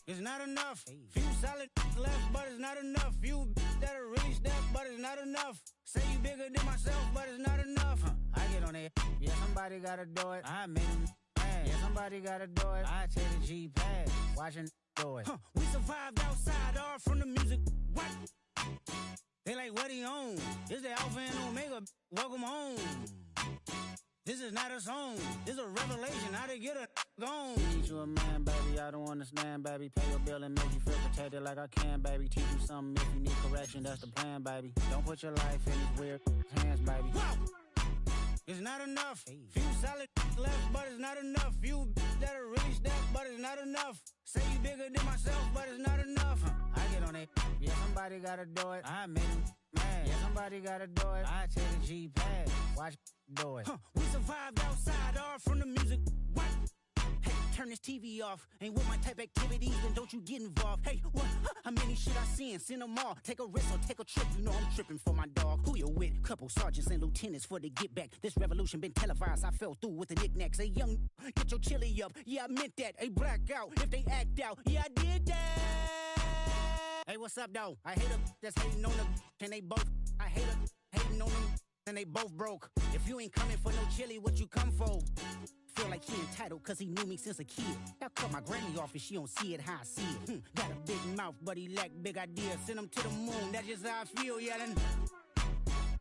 It's not enough. Few solid left, but it's not enough. Few that'll really step, but it's not enough. Say you bigger than myself, but it's not enough. I get on it. Yeah, somebody gotta do it. I made him mad. Yeah, somebody gotta do it. I take the G-Pad. Watching do it. We survived outside, all from the music. What? They like, what he on? This the Alpha and Omega. Welcome home. This is not a song. This is a revelation. How to get a gone. Teach you a man, baby. I don't understand, baby. Pay your bill and make you feel protected like I can, baby. Teach you something if you need correction. That's the plan, baby. Don't put your life in these weird hands, baby. Whoa! It's not enough. Few solid left, but it's not enough. Few that'll really step, but it's not enough. Say you bigger than myself, but it's not enough. I get on it. Yeah, somebody gotta do it. I made him mad. Yeah, somebody gotta do it. I take the G-Pad. Watch do it. We survived outside, all from the music. What? Hey, turn this TV off. Ain't with my type activities, then don't you get involved. Hey, what? How many shit I seen? Send them all. Take a risk or take a trip. You know I'm tripping for my dog. Who you with? Couple sergeants and lieutenants for the get back. This revolution been televised. I fell through with the knickknacks. Hey, young, get your chili up. Yeah, I meant that. Hey, black out if they act out. Yeah, I did that. Hey, what's up, though? I hate them that's hating on them, and they both. I hate them hating on them, and they both broke. If you ain't coming for no chili, what you come for? Feel like he entitled cause he knew me since a kid. I cut my granny off and she don't see it how I see it. Got a big mouth but he lack big ideas. Send him to the moon, that's just how I feel yelling.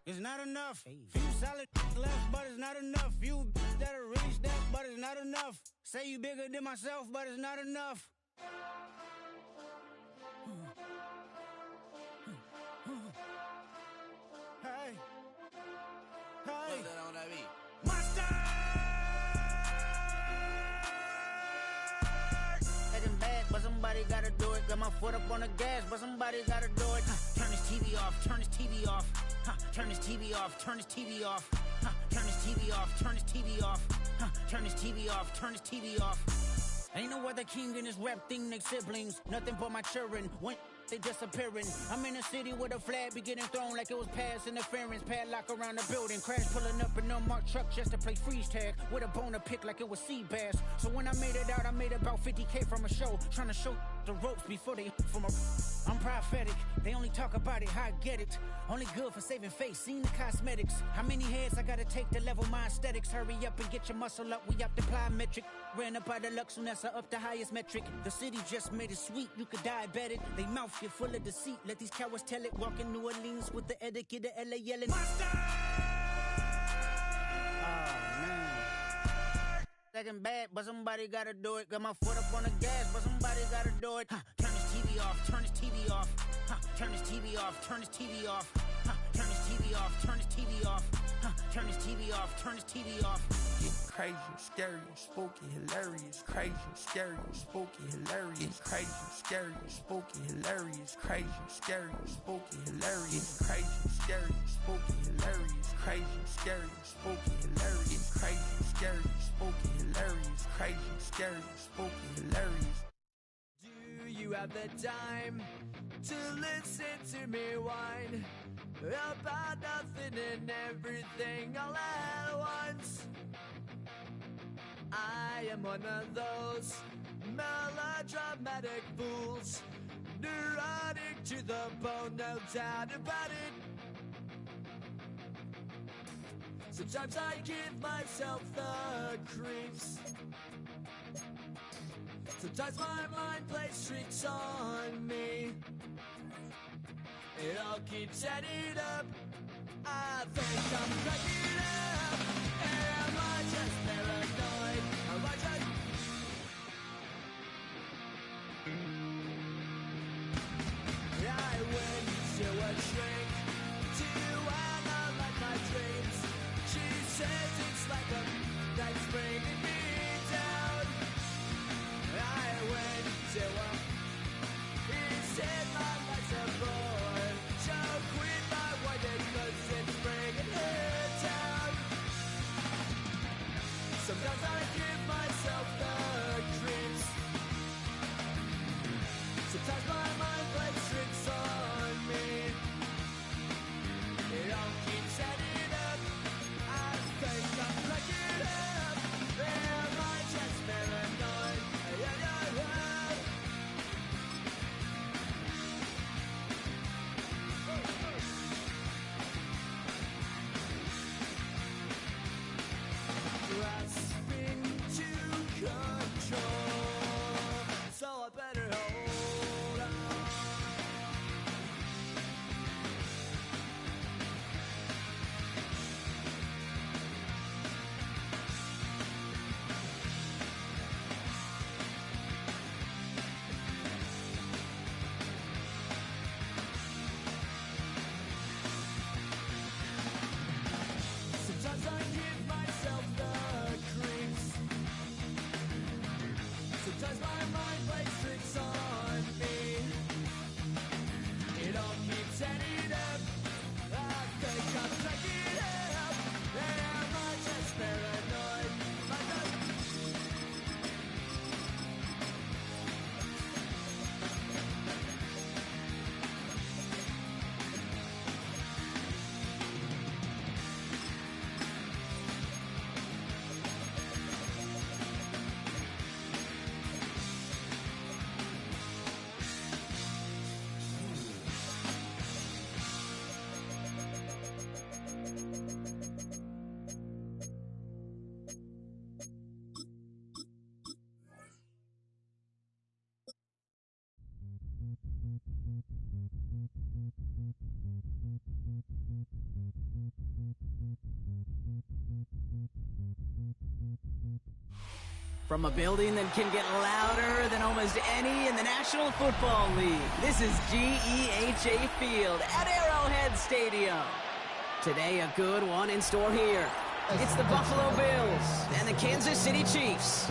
It's not enough. Few solid left but it's not enough. Few that'll really step but it's not enough. Say you bigger than myself but it's not enough. Hey. Hey. Put that on that beat. Monster! Getting bad, but somebody gotta do it. Got my foot up on the gas, but somebody gotta do it. Turn this TV off, turn this TV off. Turn this TV off, turn this TV off. Turn this TV off, turn this TV off. Turn this TV off, turn this TV off. Ain't no other king in this rap thing, they siblings. Nothing but my children. When they disappearing. I'm in a city where the flag be getting thrown like it was past interference. Padlock around the building. Crash pulling up an unmarked truck just to play freeze tag. With a bone to pick like it was sea bass. So when I made it out, I made about 50K from a show. Trying to show the ropes before they from a... I'm prophetic. They only talk about it, how I get it. Only good for saving face, seen the cosmetics. How many heads I gotta take to level my aesthetics? Hurry up and get your muscle up, we up the plyometric. Ran up out of luck, soon as I up the highest metric. The city just made it sweet, you could diabetic. They mouth get full of deceit, let these cowards tell it. Walk in New Orleans with the etiquette of LA yelling Monster! Oh man. Second bad, but somebody gotta do it. Got my foot up on the gas, but somebody gotta do it. Turn this TV off, turn this TV off. Turn this TV off, turn this TV off. Turn this TV off, turn this TV off. Turn this TV off, turn this TV off. It's crazy, scary, spooky, hilarious. Crazy, scary, spooky, hilarious. Crazy, scary, spooky, hilarious. Crazy, scary, spooky, hilarious. Crazy, scary, spooky, hilarious. Crazy, scary, spooky, hilarious. Crazy, scary, spooky, hilarious. Crazy, scary, spooky, hilarious. Do you have the time to listen to me whine about nothing and everything all at once? I am one of those melodramatic fools, neurotic to the bone, no doubt about it. Sometimes I give myself the creeps. Sometimes my mind plays tricks on me. It all keeps adding up. I think I'm cracking up. Am I just paranoid? Am I just... I went to a shrink to analyze my dreams. She says it's like a that's bringing me down. I went to a... He said my life's a bore. So quit my white cause it's bringing her down. Sometimes I give myself the creeps. Sometimes my mind plays tricks on me. It all keeps adding up. I think I'm cracking up. Am I just Sometimes my mind plays tricks on me. It all keeps adding up. I think I'm taking it up. Am I just paranoid? From a building that can get louder than almost any in the National Football League, this is GEHA Field at Arrowhead Stadium. Today, a good one in store here. It's the Buffalo Bills and the Kansas City Chiefs.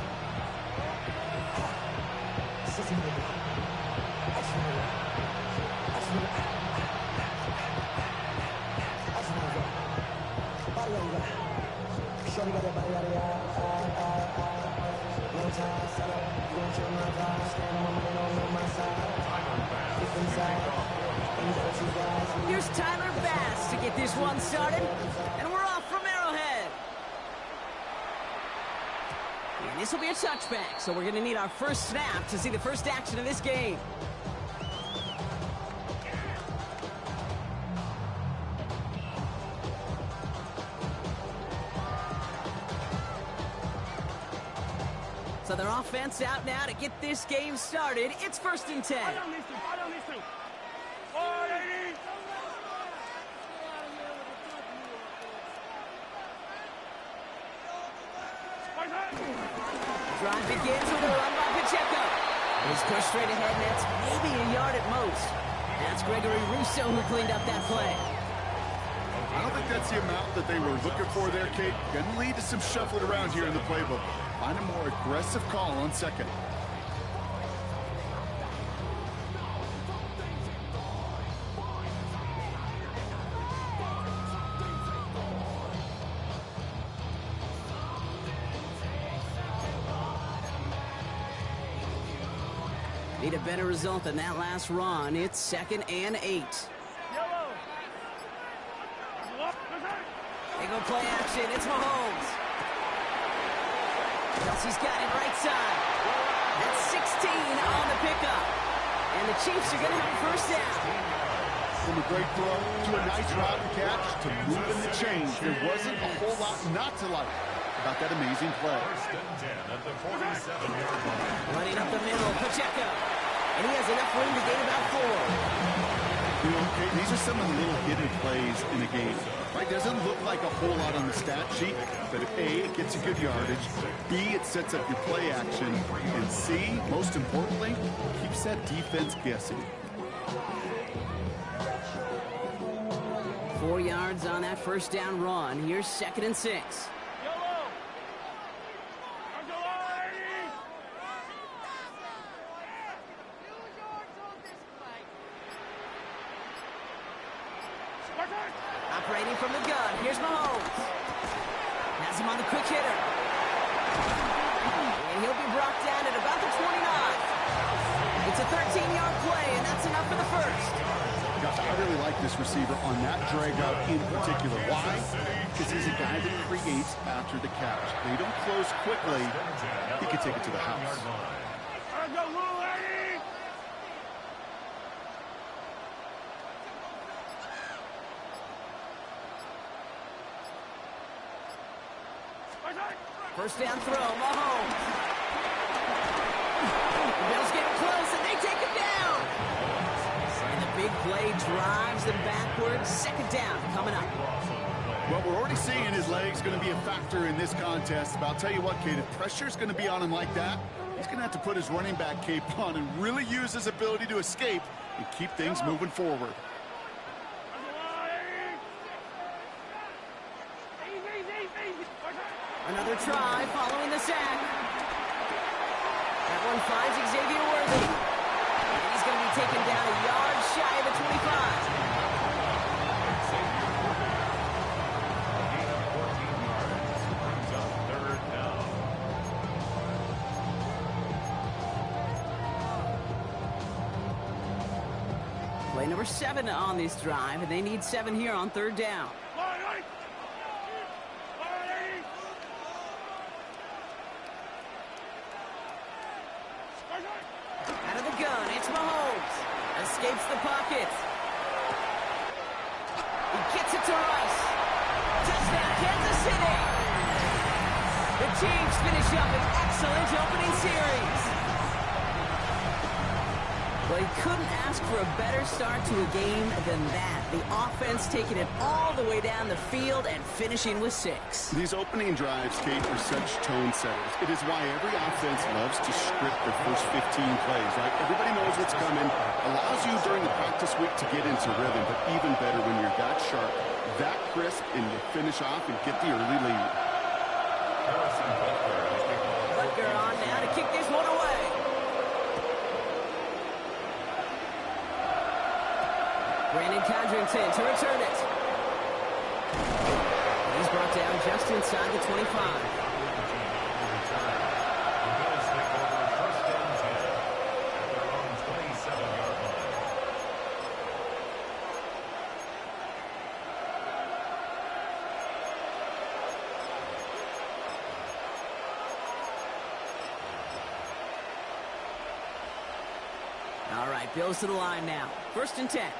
Here's Tyler Bass to get this one started, and we're off from Arrowhead. And this will be a touchback, so we're going to need our first snap to see the first action of this game. So their offense out now to get this game started. It's 1st and 10. Drive begins with a run by Pacheco. He's pushed straight ahead, and that's maybe a yard at most. That's Gregory Rousseau who cleaned up that play. I don't think that's the amount that they were looking for there, Kate. Going to lead to some shuffling around here in the playbook. Find a more aggressive call on second. Need a better result than that last run. It's 2nd and 8. They go play action. It's Mahomes. Kelsey's got it right side. That's 16 on the pickup. And the Chiefs are going to have a first down. From a great throw to a nice route and catch to moving the chains. There wasn't a whole lot not to like about that amazing play. Running up the middle, Pacheco. And he has enough room to gain about 4. You know, Kate, these are some of the little hidden plays in a game. Right? Doesn't look like a whole lot on the stat sheet, but if A, it gets you good yardage, B, it sets up your play action, and C, most importantly, keeps that defense guessing. 4 yards on that first down run. Here's 2nd and 6. Operating from the gun. Here's Mahomes. Has him on the quick hitter. And he'll be brought down at about the 29. It's a 13-yard play, and that's enough for the first. Gosh, I really like this receiver on that drag out in particular. Why? Because he's a guy that creates after the catch. They don't close quickly. He can take it to the house. First down throw, Mahomes. The Bills get close, and they take him down. And the big play drives them backwards. 2nd down coming up. Well, we're already seeing his legs going to be a factor in this contest. But I'll tell you what, Kate, if pressure's going to be on him like that, he's going to have to put his running back cape on and really use his ability to escape and keep things moving forward. Another try following the sack. That and finds Xavier Worthy. And he's going to be taken down a yard shy of the 25. Play number 7 on this drive, and they need 7 here on third down. Out of the gun, it's Mahomes. Escapes the pocket. He gets it to Rice. Touchdown, Kansas City. The Chiefs finish up an excellent opening series. Well, he couldn't ask for a better start to a game than that. The offense taking it all the way down the field and finishing with 6. These opening drives, Kate, are such tone setters. It is why every offense loves to script their first 15 plays, right? Everybody knows what's coming. Allows you during the practice week to get into rhythm, but even better when you're that sharp, that crisp, and you finish off and get the early lead. Butker on now to kick this one away. Brandon Condrington to return it. He's brought down just inside the 25. All right, Bills to the line now. 1st and 10.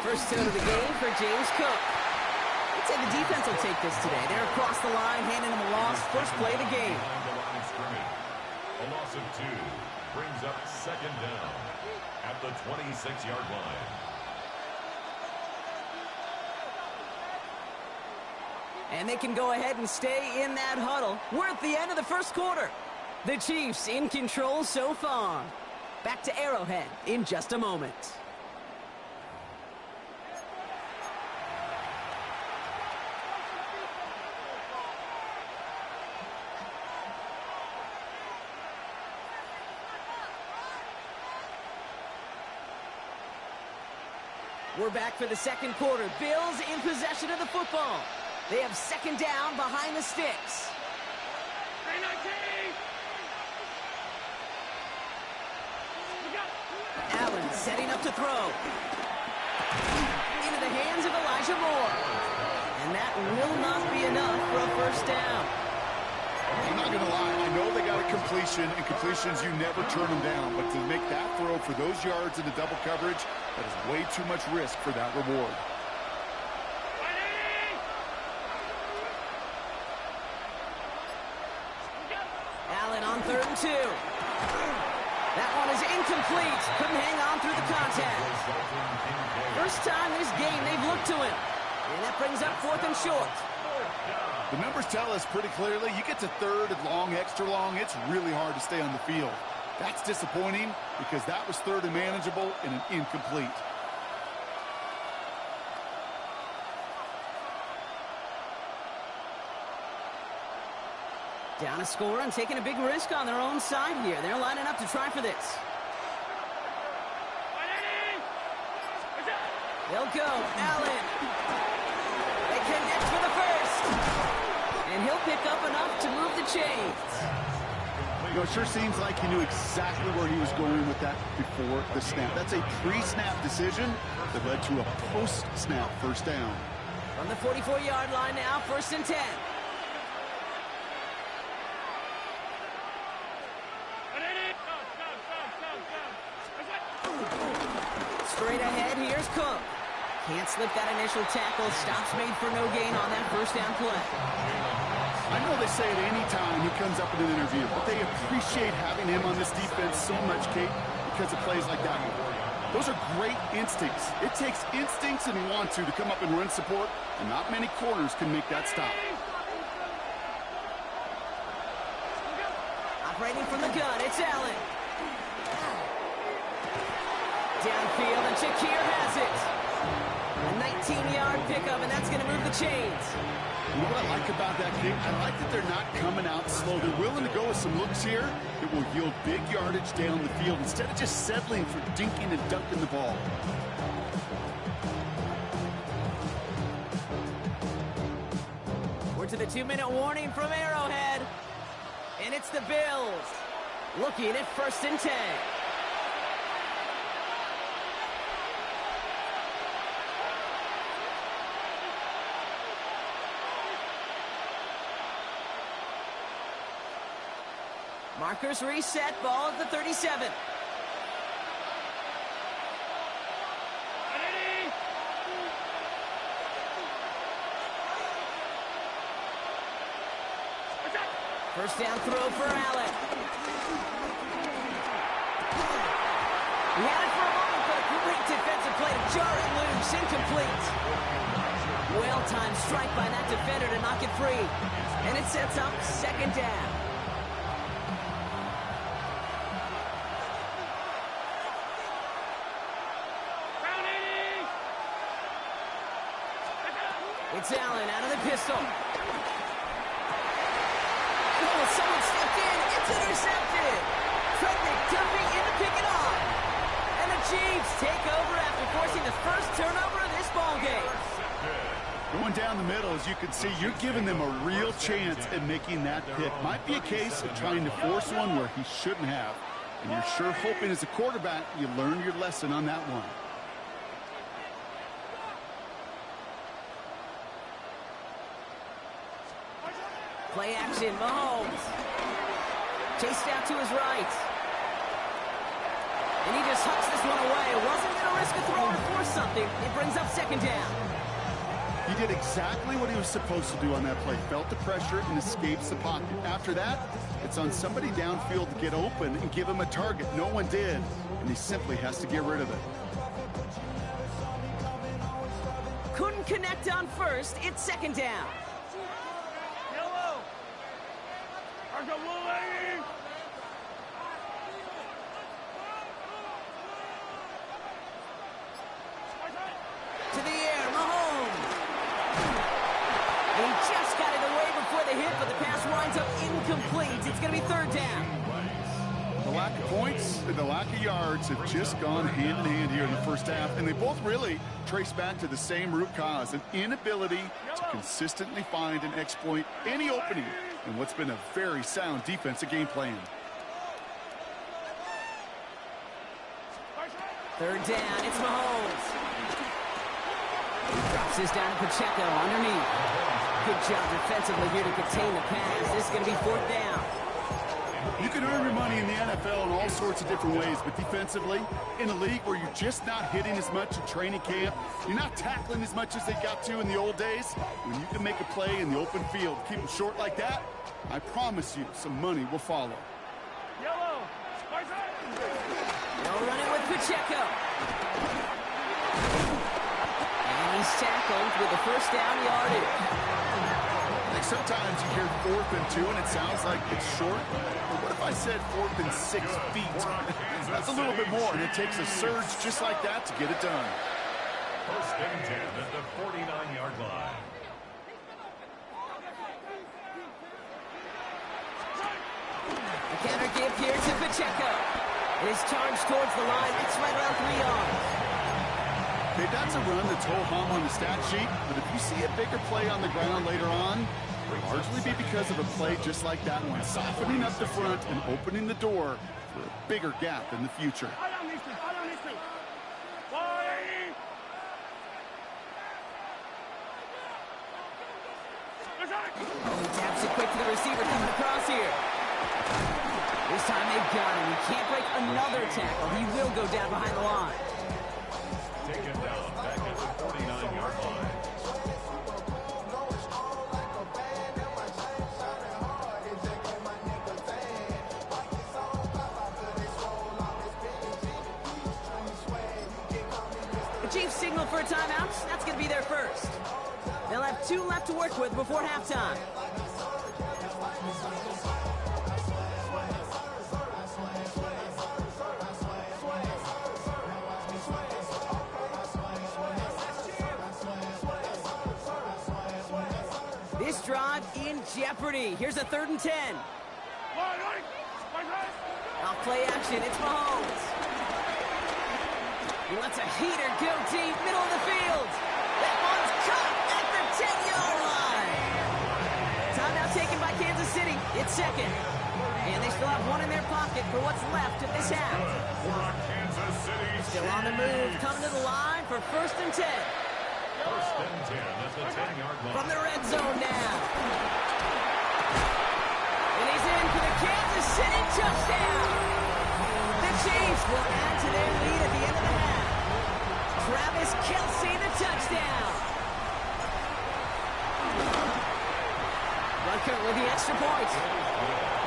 First down of the game for James Cook. I'd say the defense will take this today. They're across the line, handing him a loss. First play of the game. A loss of 2 brings up 2nd down at the 26-yard line. And they can go ahead and stay in that huddle. We're at the end of the first quarter. The Chiefs in control so far. Back to Arrowhead in just a moment. We're back for the second quarter. Bills in possession of the football. They have 2nd down behind the sticks. Allen setting up to throw. Into the hands of Elijah Moore. And that will not be enough for a first down. I'm not going to lie. I know they got a completion, and completions, you never turn them down. But to make that throw for those yards into double coverage, that is way too much risk for that reward. Allen on 3rd and 2. That one is incomplete. Couldn't hang on through the contact. First time this game they've looked to him. And that brings up 4th and short. The numbers tell us pretty clearly, you get to 3rd and long, extra long, it's really hard to stay on the field. That's disappointing because that was 3rd and manageable and an incomplete. Down a score and taking a big risk on their own side here. They're lining up to try for this. They'll go. Allen. They connect for the first. And he'll pick up enough to move the chains. You know, it sure seems like he knew exactly where he was going with that before the snap. That's a pre-snap decision that led to a post-snap first down. From the 44-yard line now, 1st and 10. Straight ahead, here's Cook. Can't slip that initial tackle. Stops made for no gain on that first down play. I know they say it any time he comes up in an interview, but they appreciate having him on this defense so much, Kate, because of plays like that one. Those are great instincts. It takes instincts and want to come up and run support, and not many corners can make that stop. Operating from the gun, it's Allen. Downfield, and Shakir has it. A 19-yard pickup, and that's going to move the chains. You know what I like about that kick? I like that they're not coming out slow. They're willing to go with some looks here that will yield big yardage down the field instead of just settling for dinking and dunking the ball. We're to the 2-minute warning from Arrowhead. And it's the Bills looking at 1st and 10. Markers reset, ball at the 37. First down throw for Allen. He had it for a moment, but a great defensive play to jar it loose, incomplete. Well-timed strike by that defender to knock it free. And it sets up 2nd down. It's Allen out of the pistol. Oh, someone stepped in. It's intercepted. Frederick Duffy in to pick it off. And the Chiefs take over after forcing the first turnover of this ballgame. Going down the middle, as you can see, you're giving them a real chance at making that pick. Might be a case of trying to force one where he shouldn't have. And you're sure hoping as a quarterback you learn your lesson on that one. Play action, Mahomes. Chased out to his right. And he just hucks this one away. Wasn't going to risk a throw or force something. It brings up 2nd down. He did exactly what he was supposed to do on that play. Felt the pressure and escapes the pocket. After that, it's on somebody downfield to get open and give him a target. No one did, and he simply has to get rid of it. Couldn't connect on first. It's 2nd down. To the air, Mahomes. He just got it away before the hit, but the pass winds up incomplete. It's going to be 3rd down. The lack of points and the lack of yards have just gone hand in hand here in the first half, and they both really trace back to the same root cause, an inability to consistently find and exploit any opening in what's been a very sound defensive game plan. 3rd down, it's Mahomes. Drops this down to Pacheco underneath. Good job defensively here to contain the pass. This is going to be 4th down. You can earn your money in the NFL in all sorts of different ways, but defensively, in a league where you're just not hitting as much in training camp, you're not tackling as much as they got to in the old days, when you can make a play in the open field, keep them short like that, I promise you some money will follow. Yellow. They'll run it with Pacheco. And he's tackled with the 1st down yardage. I think sometimes you hear 4th and 2 and it sounds like it's short. But what if I said 4th and 6 feet? That's a little bit more, and it takes a surge just like that to get it done. 1st and 10 at the 49-yard line. The counter give here to Pacheco. His charge towards the line. It's right around 3 yards. Okay, that's a run that's ho-hum on the stat sheet, but if you see a bigger play on the ground later on, it'll largely be because of a play just like that one, softening up the front and opening the door for a bigger gap in the future. Oh, he taps it quick to the receiver coming across here. This time they've got him. He can't break another tackle. He will go down behind the line. Taken down back at the 49-yard line. The Chiefs signal for a timeout. That's going to be their first. They'll have 2 left to work with before halftime. this drive in jeopardy. Here's a 3rd and 10. Off play action, it's Mahomes. He lets a heater go deep, middle of the field. That one's caught at the 10-yard line. Timeout taken by Kansas City. It's 2nd. And they still have one in their pocket for what's left of this half. Still on the move, coming to the line for 1st and 10. 1st and 10 at the 10-yard line. From the red zone now. And he's in for the Kansas City touchdown. The Chiefs will add to their lead at the end of the half. Travis Kelce, the touchdown. Butker with the extra point.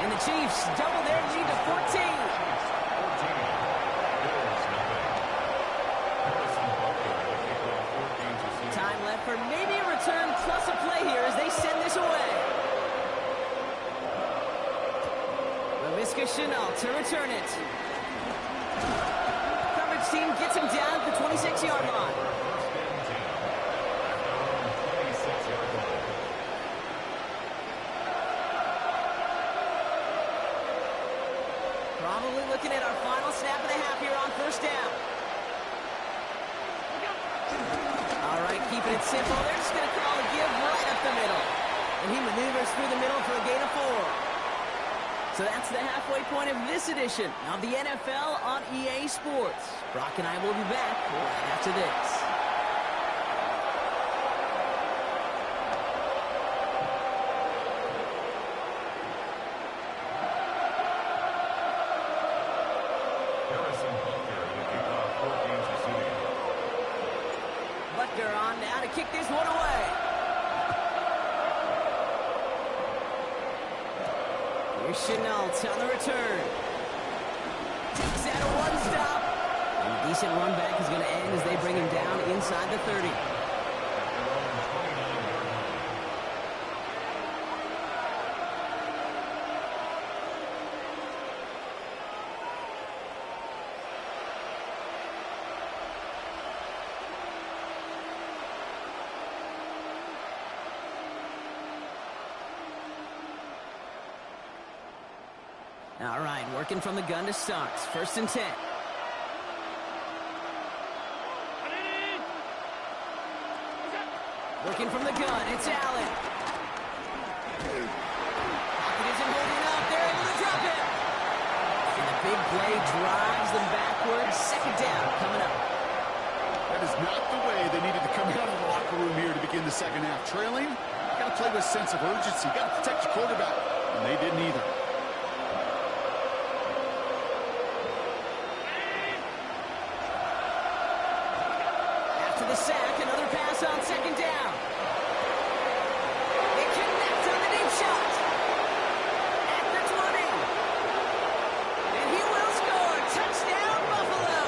And the Chiefs double their lead to 14. Time left for maybe a return plus a play here as they send this away. Laviska Shenault to return it. Coverage team gets him down at the 26-yard line. Probably looking at our final snap of the half here on 1st down. All right, keeping it simple. They're just going to call a give right up the middle. And he maneuvers through the middle for a gain of 4. So that's the halfway point of this edition of the NFL on EA Sports. Brock and I will be back right after this. Butker on now to kick this one away. Here's Shenault on the return. Takes out a one-stop. And a decent run back is going to end as they bring him down inside the 30. All right, working from the gun to start. 1st and 10. Working from the gun, it's Allen. Pocket isn't holding up. They're able to drop it. And the big play drives them backwards. 2nd down coming up. That is not the way they needed to come out of the locker room here to begin the 2nd half. Trailing, got to play with a sense of urgency. Got to protect your quarterback. And they didn't either. The sack, another pass on 2nd down. They connect on the deep shot. At the 20. And he will score. Touchdown, Buffalo.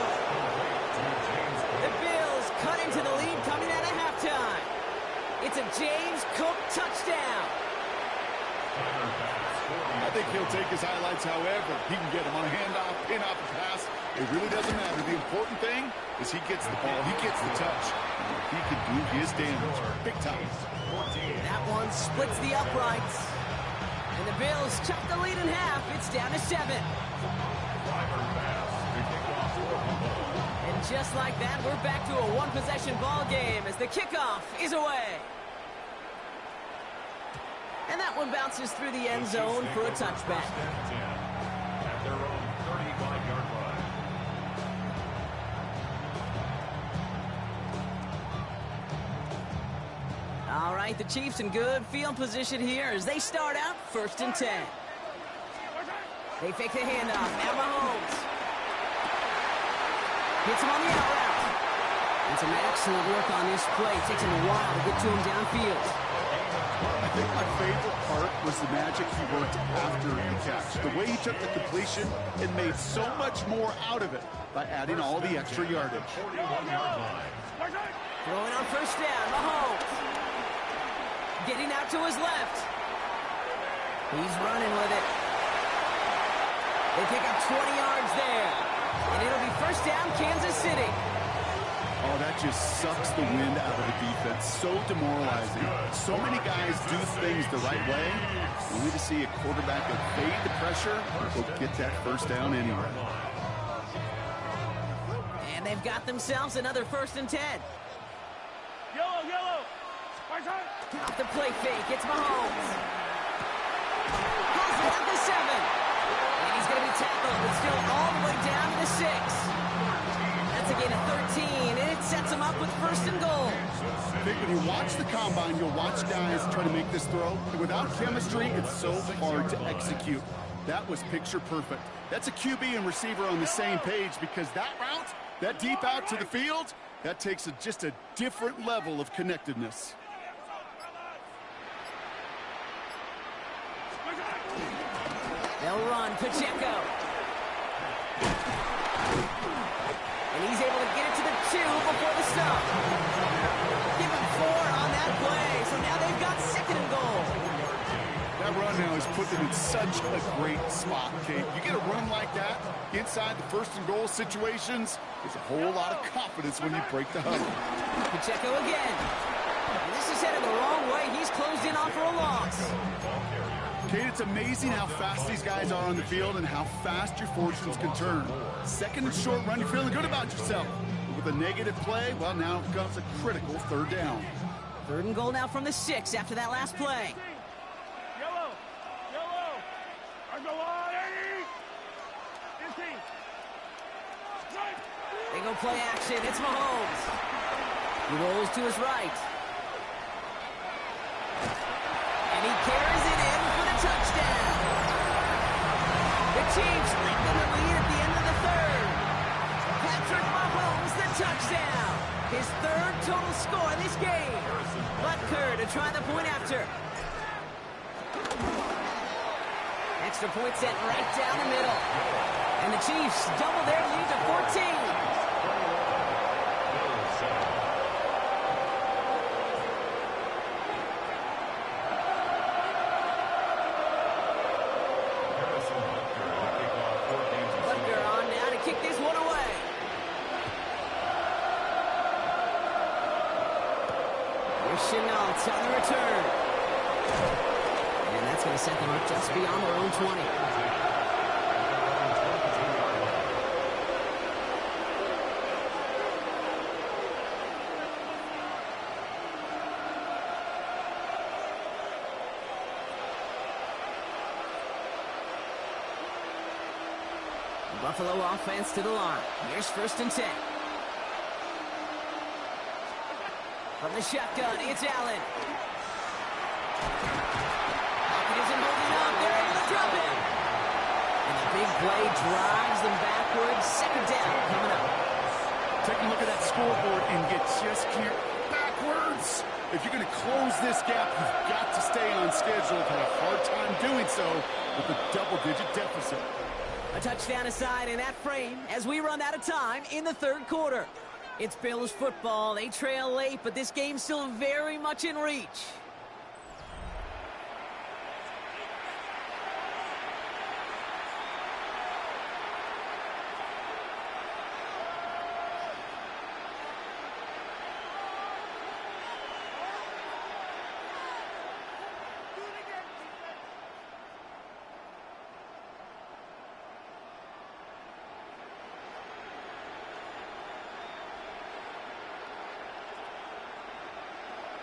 The Bills cut into the lead coming out of halftime. It's a James Cook touchdown. I think he'll take his highlights however he can get them on a handoff, pin-off, a pass. It really doesn't matter. The important thing is he gets the ball, he gets the touch. And he can do his damage. Big time. That one splits the uprights. And the Bills chop the lead in half. It's down to 7. And just like that, we're back to a one-possession ball game as the kickoff is away. And that one bounces through the end zone for a touchback. At their own 35-yard line. All right, the Chiefs in good field position here as they start out 1st and 10. They fake the handoff. Now Mahomes. Hits him on the out route. And some excellent work on this play. It takes him a while to get to him downfield. I think my favorite part was the magic he worked after the catch. The way he took the completion and made so much more out of it by adding all the extra yardage. 41-yard line. Throwing on 1st down, Mahomes. Getting out to his left. He's running with it. They pick up 20 yards there. And it'll be 1st down, Kansas City. Oh, that that just sucks the wind out of the defense. So demoralizing. So many guys do things the right way. We need to see a quarterback that fade the pressure and go get that first down anyway. And they've got themselves another 1st and 10. Yellow. Off the play fake, it's Mahomes. Has it at the 7. And he's going to be tackled, but still all the way down to the 6. That's a gain of 13, and it sets him up with 1st and goal. Vic, when you watch the combine, you'll watch guys try to make this throw. And without chemistry, it's so hard to execute. That was picture perfect. That's a QB and receiver on the same page, because that route, that deep out to the field, that takes just a different level of connectedness. They'll run Pacheco. And he's able to get it to the 2 before the stop. Give him 4 on that play. So now they've got 2nd and goal. That run now has put them in such a great spot, Kate. You get a run like that inside the 1st and goal situations, there's a whole lot of confidence when you break the huddle. Pacheco again. And this is headed the wrong way. He's closed in on for a loss. Kate, it's amazing how fast these guys are on the field and how fast your fortunes can turn. 2nd and short run, you're feeling good about yourself. But with a negative play, well, now comes a critical 3rd down. 3rd and goal now from the 6 after that last play. Yellow. I go on, 80. 15. They go play action. It's Mahomes. He rolls to his right. And he carries it in for the touchdown. The Chiefs lengthen the lead at the end of the 3rd. Patrick Mahomes, the touchdown. His 3rd total score in this game. Butker to try the point after. Extra point set right down the middle. And the Chiefs double their lead to 14. Chenault on the return. And that's going to set them up just beyond their own 20. Buffalo offense to the line. Here's 1st and 10. From the shotgun, it's Allen. Pocket isn't holding up. They're able to drop it. And the big play drives them backwards. 2nd down coming up. Take a look at that scoreboard and you just can't backwards. If you're going to close this gap, you've got to stay on schedule. You've had a hard time doing so with a double-digit deficit. A touchdown aside in that frame as we run out of time in the 3rd quarter. It's Bills football. They trail late, but this game's still very much in reach.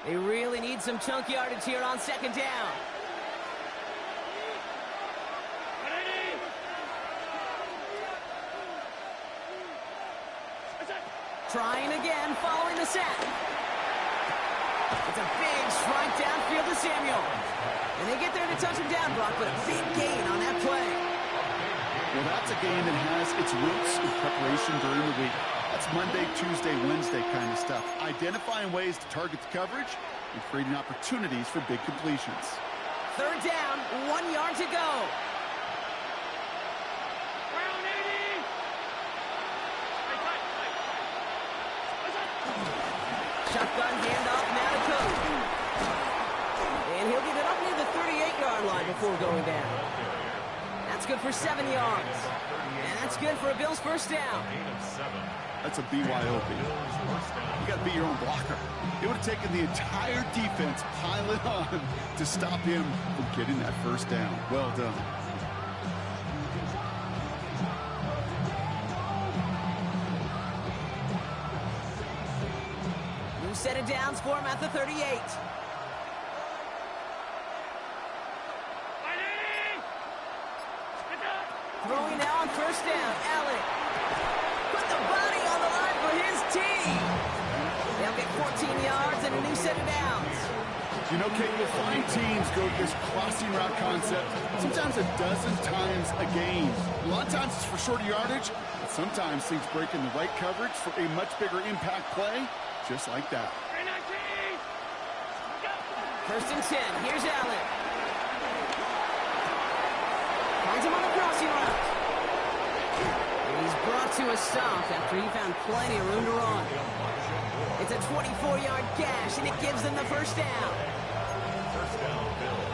They really need some chunk yardage here on 2nd down. Trying again, following the sack. It's a big strike downfield to Samuel. And they get there to touch him down, Brock, but a big gain on that play. Well, that's a game that has its roots in preparation during the week. That's Monday, Tuesday, Wednesday kind of stuff. Identifying ways to target the coverage and creating opportunities for big completions. 3rd down, 1 yard to go. Shotgun handoff now to Cook. And he'll get it up near the 38-yard line before going down. That's good for 7 yards. And that's good for a Bills 1st down. That's a BYOB. You to be your own blocker. It would have taken the entire defense piling on to stop him from getting that first down. Well done. New set of downs for him at the 38. Throwing now on first down. Allen put the body on the line for his team. They'll get 14 yards and a new set of downs. You know, Kate, you'll find teams go this crossing route concept sometimes a dozen times a game. A lot of times it's for shorter yardage, but sometimes things break in the right coverage for a much bigger impact play, just like that. First and 10. Here's Allen. Finds him on the crossing route. And he's brought to a stop after he found plenty of room to run. It's a 24-yard gash, and it gives them the first down. First down, Bills.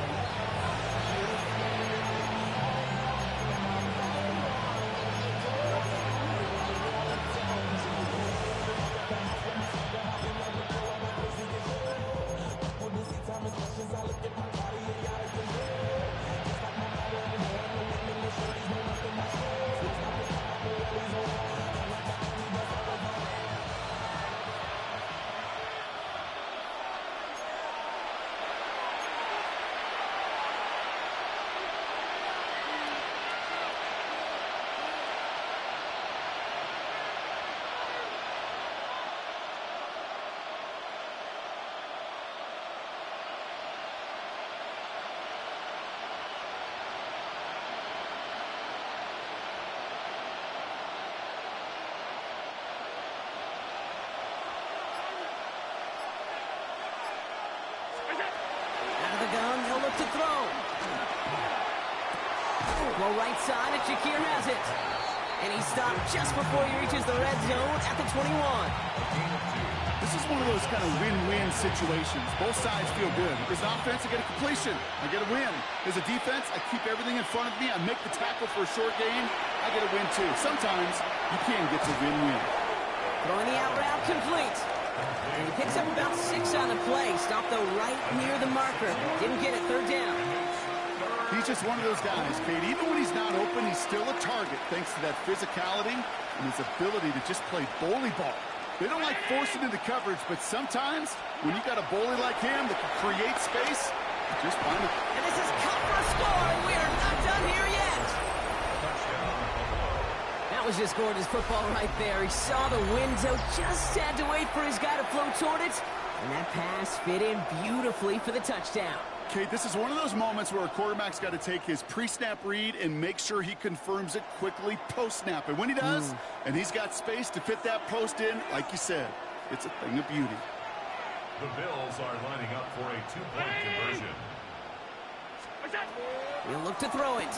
Gun, he'll look to throw. Well, right side, and Shakir has it. And he stopped just before he reaches the red zone at the 21. This is one of those kind of win-win situations. Both sides feel good. As an offense, I get a completion. I get a win. As a defense, I keep everything in front of me. I make the tackle for a short gain. I get a win, too. Sometimes you can get to win-win. Throwing the out route complete. And he picks up about 6 on the play. Stopped, though, right near the marker. Didn't get it. Third down. He's just one of those guys, Kate. Even when he's not open, he's still a target thanks to that physicality and his ability to just play bully ball. They don't like forcing into coverage, but sometimes when you got a bully like him that can create space, you just find it. And this is cut for a score, and we are not done here yet. That was just gorgeous football right there. He saw the window, just had to wait for his guy to float toward it, and that pass fit in beautifully for the touchdown. Kate, this is one of those moments where a quarterback's got to take his pre-snap read and make sure he confirms it quickly post-snap. And when he does, and he's got space to fit that post in, like you said, it's a thing of beauty. The Bills are lining up for a two-point conversion. He'll look to throw it.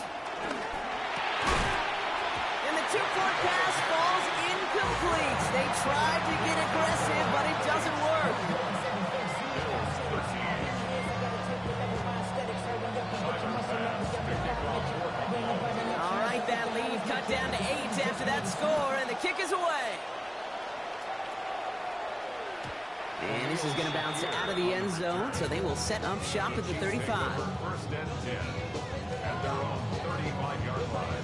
And the two-point pass falls incomplete. They tried to get aggressive, but it doesn't work. All right, that lead cut down to 8 after that score, and the kick is away. And this is going to bounce out of the end zone, so they will set up shop at the 35. First and 10 at their own 35-yard line.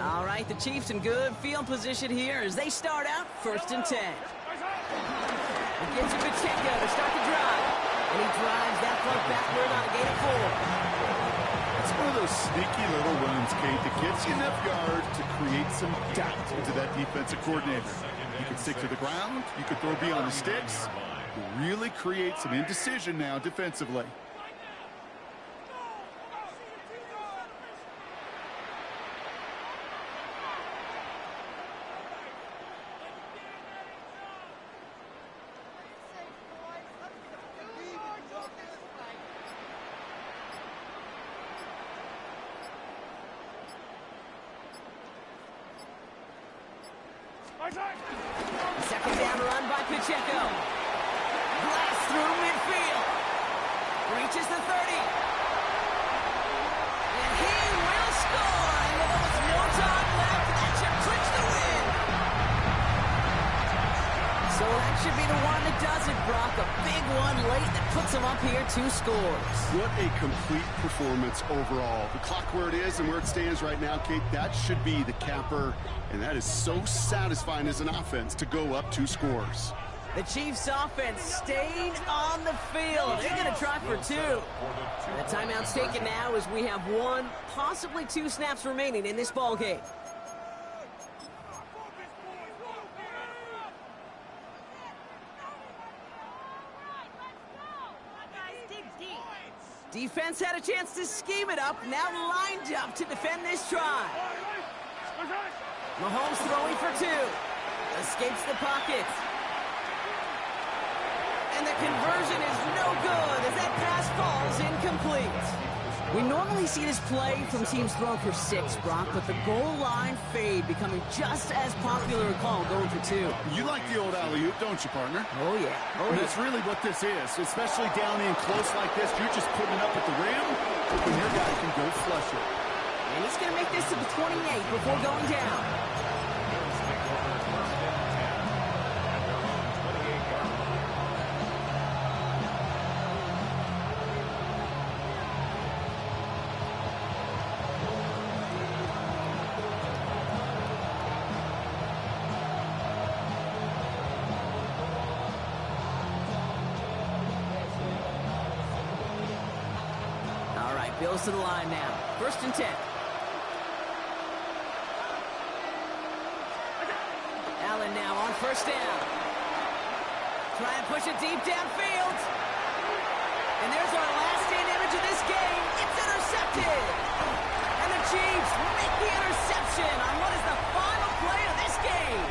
All right, the Chiefs in good field position here as they start out first and 10. He gives it Pacheco to start the drive. And he drives that punt backward on a gain of 4. It's one of those sneaky little runs, Kate, that gets you enough yards to create some doubt into that defensive coordinator. You can stick to the ground. You can throw beyond the sticks. You really create some indecision now defensively. Second down run by Pacheco. Blast through midfield. Reaches the 30. And he will score. And with almost no time left, that should clinch the win. should be the one that does it, Brock. A big one late that puts them up here 2 scores. What a complete performance overall. The clock where it is and where it stands right now, Kate, that should be the capper. And that is so satisfying as an offense to go up 2 scores. The Chiefs offense staying on the field. They're going to try for 2. The timeout's taken now as we have 1, possibly 2 snaps remaining in this ball game. Defense had a chance to scheme it up, now lined up to defend this try. Mahomes throwing for 2. Escapes the pocket. And the conversion is no good as that pass falls incomplete. We normally see this play from teams throwing for 6, Brock, but the goal line fade becoming just as popular a call going for 2. You like the old alley-oop, don't you, partner? Oh, yeah. And that's really what this is, especially down in close like this. You're just putting it up at the rim, and your guy can go flush it. And he's going to make this to the 28 before going down. Bills to the line now. 1st and 10. Allen now on 1st down. Try and push it deep downfield. And there's our last-stand image of this game. It's intercepted. And the Chiefs make the interception on what is the final play of this game.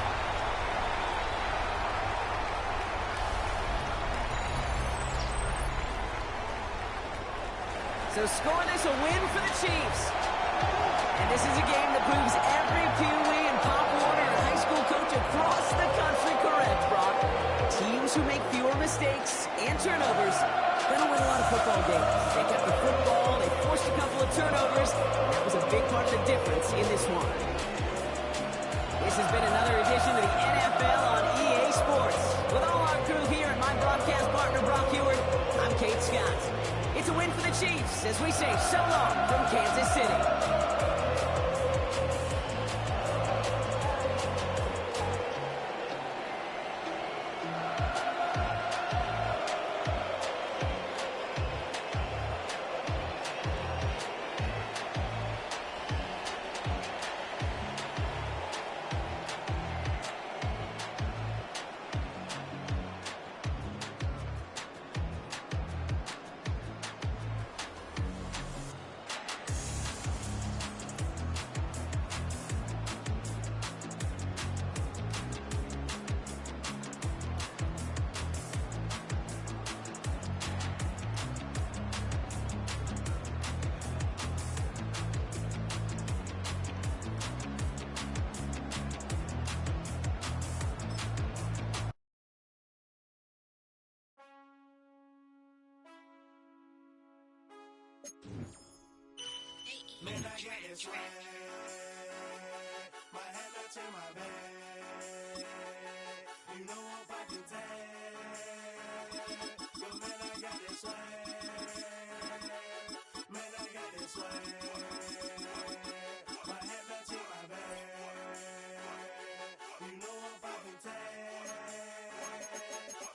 So scoreless, a win for the Chiefs. And this is a game that proves every Pee Wee and Pop Warner high school coach across the country correct, Brock. Teams who make fewer mistakes and turnovers gonna win a lot of football games. They kept the football, they forced a couple of turnovers, and that was a big part of the difference in this one. This has been another edition of the NFL on EA Sports. With all our crew here and my broadcast partner, Brock Heward, I'm Kate Scott. It's a win for the Chiefs as we say so long from Kansas City. Man, I got this swag. My head up to my bed. You know I'm fucking tag. Yo, man, I got this swag. Man, I got this swag. My head up to my bed. You know I'm fucking tag.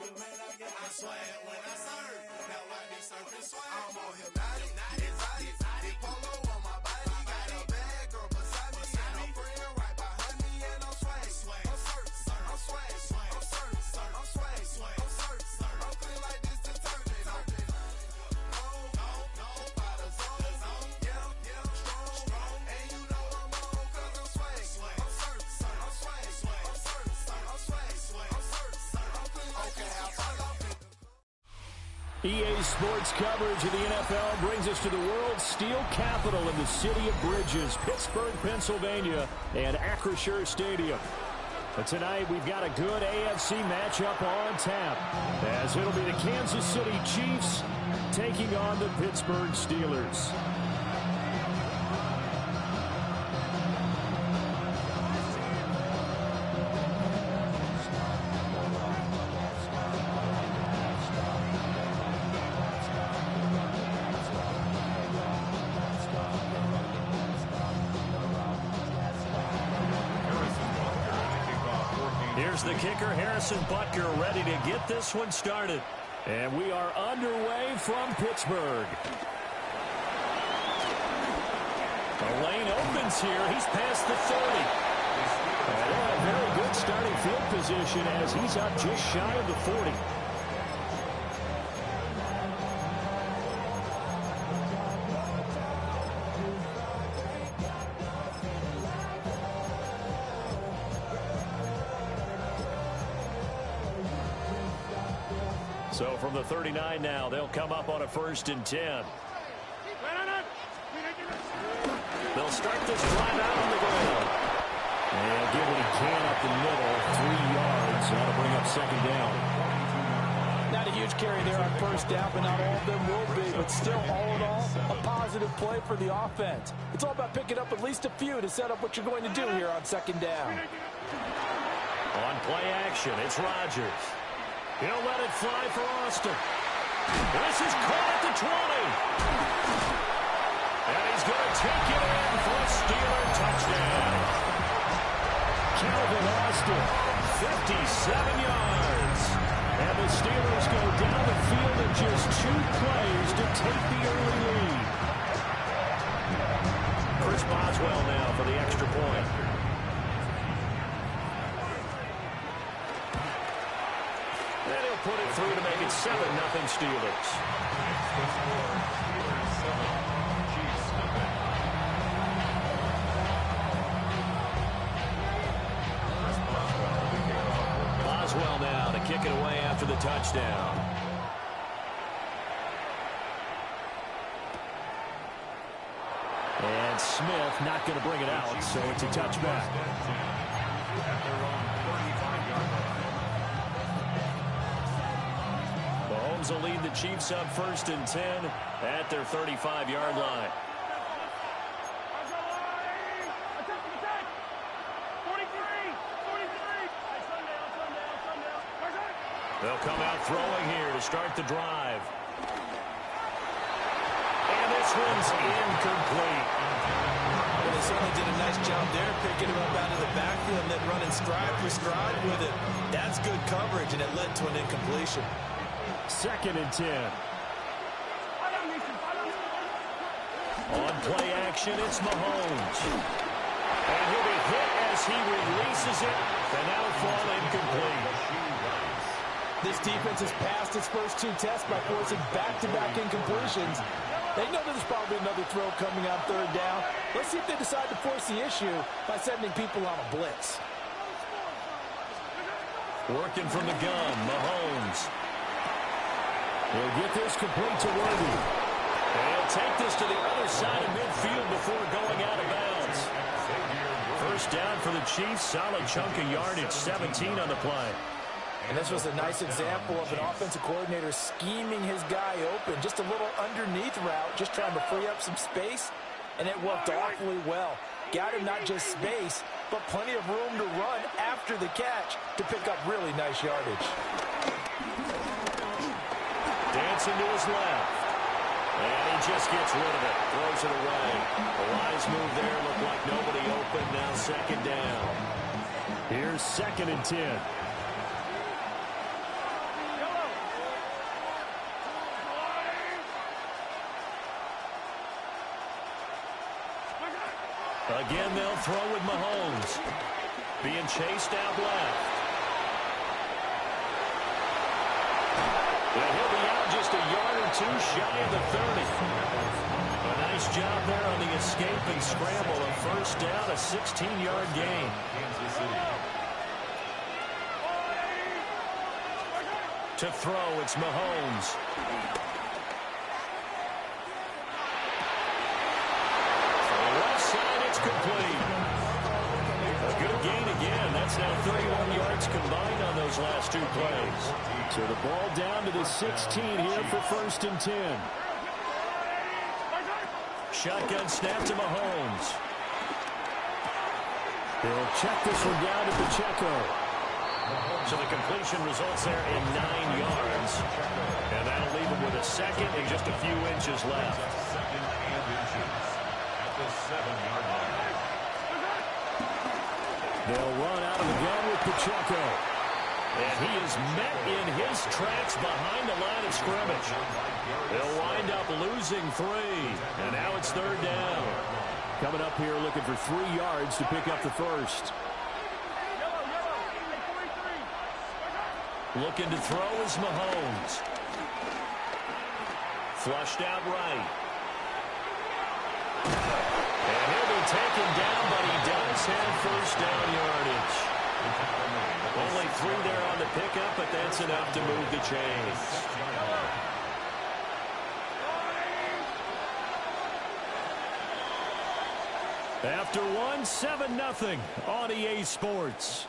Yo, man, I got this swag. When I serve, now I be surfing swag. I'm on hypnotic, exotic, polo on my body. Got a bad girl beside me, and a friend right behind me, and I'm swag. I'm surf, I'm swag, I'm surf, I'm swag, I'm surf, I'm clean like this detergent. No, by the zone, yeah, strong, and you know I'm on 'cause I'm swag. I'm surf, I'm swag, I'm surf, I'm swag, I'm surf, I'm clean like this detergent. EA Sports coverage of the NFL brings us to the world's steel capital in the city of Bridges, Pittsburgh, Pennsylvania, and Acrisure Stadium. But tonight we've got a good AFC matchup on tap, as it'll be the Kansas City Chiefs taking on the Pittsburgh Steelers. Here's the kicker, Harrison Butker, ready to get this one started. And we are underway from Pittsburgh. The lane opens here. He's past the 30. And a very good starting field position as he's up just shy of the 40. So from the 39 now, they'll come up on a 1st and 10. They'll start this drive out on the ground. And get what he can up the middle, 3 yards. That'll bring up 2nd down. Not a huge carry there on 1st down, but not all of them will be. But still, all in all, a positive play for the offense. It's all about picking up at least a few to set up what you're going to do here on 2nd down. On play action, it's Rodgers. He'll let it fly for Austin. This is caught at the 20. And he's going to take it in for a Steeler touchdown. Calvin Austin, 57 yards. And the Steelers go down the field in just 2 plays to take the early lead. Chris Boswell now for the extra point. And he'll put it through to make it 7-0 Steelers. Boswell now to kick it away after the touchdown. And Smith not going to bring it out, so it's a touchback. Mahomes will lead the Chiefs up 1st and 10 at their 35-yard line. They'll come out throwing here to start the drive. And this one's incomplete. Well, they certainly did a nice job there, picking him up out of the backfield and then running stride for stride with it. That's good coverage, and it led to an incompletion. 2nd and 10. On play action, it's Mahomes. And he'll be hit as he releases it, and that'll fall incomplete. This defense has passed its first 2 tests by forcing back-to-back incompletions. They know there's probably another throw coming on 3rd down. Let's see if they decide to force the issue by sending people on a blitz. Working from the gun, Mahomes. He'll get this complete to Worthy. And he'll take this to the other side of midfield before going out of bounds. 1st down for the Chiefs. Solid chunk of yardage, 17 on the play. And this was a nice example of an offensive coordinator scheming his guy open. Just a little underneath route, just trying to free up some space. And it worked awfully well. Got him not just space, but plenty of room to run after the catch to pick up really nice yardage. Dancing to his left. And he just gets rid of it. Throws it away. A wise move there. Looked like nobody open. Now 2nd down. Here's 2nd and 10. Again, they'll throw with Mahomes. Being chased out left. And he'll be out just a yard or 2 shy of the 30. A nice job there on the escape and scramble. A 1st down, a 16-yard gain. To throw, it's Mahomes. Complete. A good gain again. That's now 31 yards combined on those last 2 plays. So the ball down to the 16 here for 1st and 10. Shotgun snap to Mahomes. They'll check this one down to Pacheco. So the completion results there in 9 yards. And that'll leave him with a 2nd and just a few inches left. 2nd and inches at the 7-yard line. They'll run out of the gun with Pacheco. And he is met in his tracks behind the line of scrimmage. They'll wind up losing 3. And now it's 3rd down. Coming up here looking for 3 yards to pick up the first. Looking to throw is Mahomes. Flushed out right. And he'll be taken down, but he does have first down yardage. Only 3 there on the pickup, but that's enough to move the chains. After 1, 7-0 on EA Sports.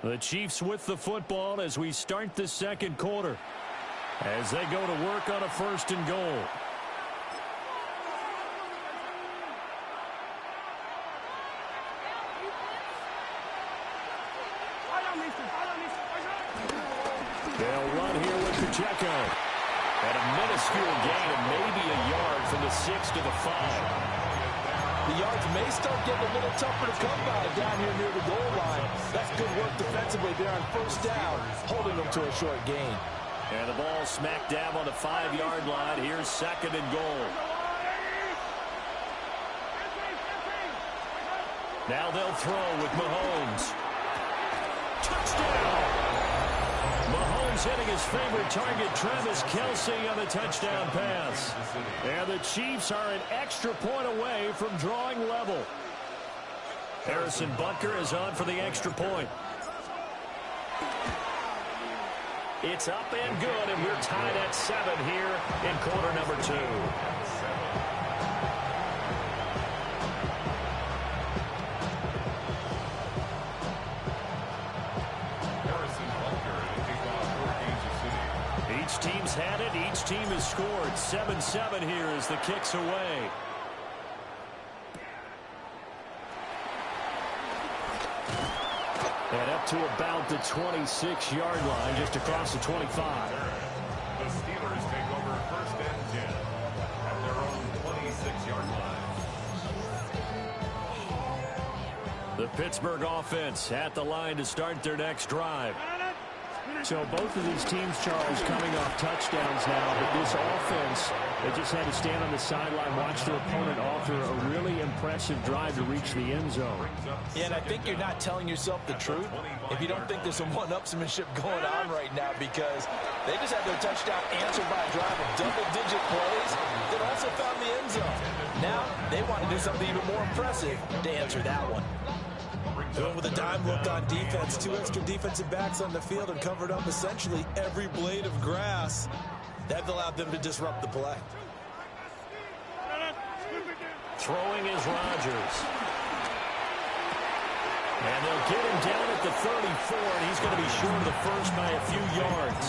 The Chiefs with the football as we start the second quarter. As they go to work on a 1st and goal. They'll run here with Pacheco. At a minuscule gain of maybe a yard from the 6 to the 5. The yards may start getting a little tougher to come by down here near the goal line. That's good work defensively there on 1st down, holding them to a short gain. And the ball smack dab on the 5-yard line. Here's 2nd and goal. Now they'll throw with Mahomes. Touchdown! Mahomes hitting his favorite target, Travis Kelce, on the touchdown pass. And the Chiefs are an extra point away from drawing level. Harrison Butker is on for the extra point. It's up and good, and we're tied at 7 here in quarter number 2. Each team's had it. Each team has scored. 7-7 here as the kick's away. And up to about the 26-yard line, just across the 25. The Steelers take over 1st and 10 at their own 26-yard line. The Pittsburgh offense at the line to start their next drive. So both of these teams, Charles, coming off touchdowns now, but this offense, they just had to stand on the sideline, watch their opponent offer a really impressive drive to reach the end zone. Yeah, and I think you're not telling yourself the truth if you don't think there's some one-upsmanship going on right now, because they just had their touchdown answered by a drive of double-digit plays that also found the end zone. Now they want to do something even more impressive to answer that one. Going with a dime look on defense. 2 extra defensive backs on the field and covered up essentially every blade of grass. That allowed them to disrupt the play. Throwing is Rodgers. And they'll get him down at the 34, and he's going to be short of the first by a few yards.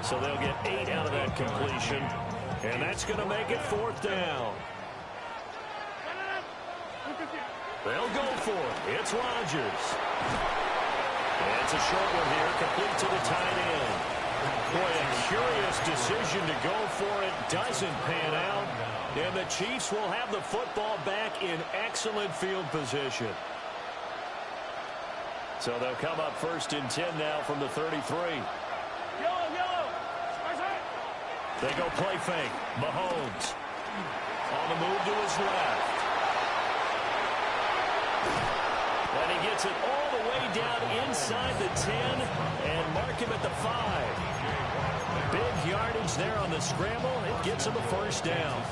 So they'll get 8 out of that completion, and that's going to make it 4th down. They'll go for it. It's Rodgers. And it's a short one here, complete to the tight end. Boy, a curious decision to go for it. Doesn't pan out. And the Chiefs will have the football back in excellent field position. So they'll come up 1st and 10 now from the 33. Yellow. They go play fake. Mahomes on the move to his left. And he gets it all the way down inside the 10 and mark him at the 5. Big yardage there on the scramble. It gets him a 1st down.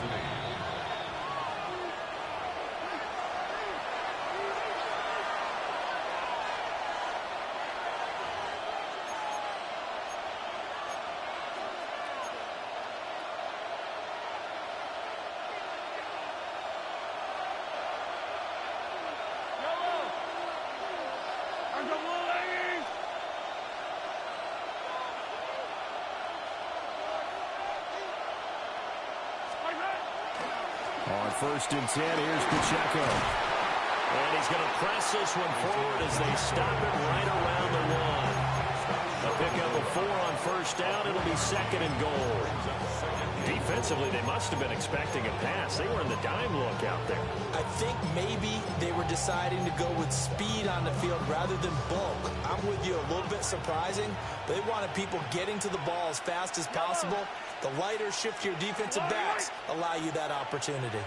On 1st and 10, here's Pacheco. And he's going to press this one forward as they stop it right around the 1. A pickup of 4 on first down. It'll be second and goal. Defensively, they must have been expecting a pass. They were in the dime look out there. I think maybe they were deciding to go with speed on the field rather than bulk. I'm with you, a little bit surprising. They wanted people getting to the ball as fast as possible. The lighter, shiftier defensive backs allow you that opportunity.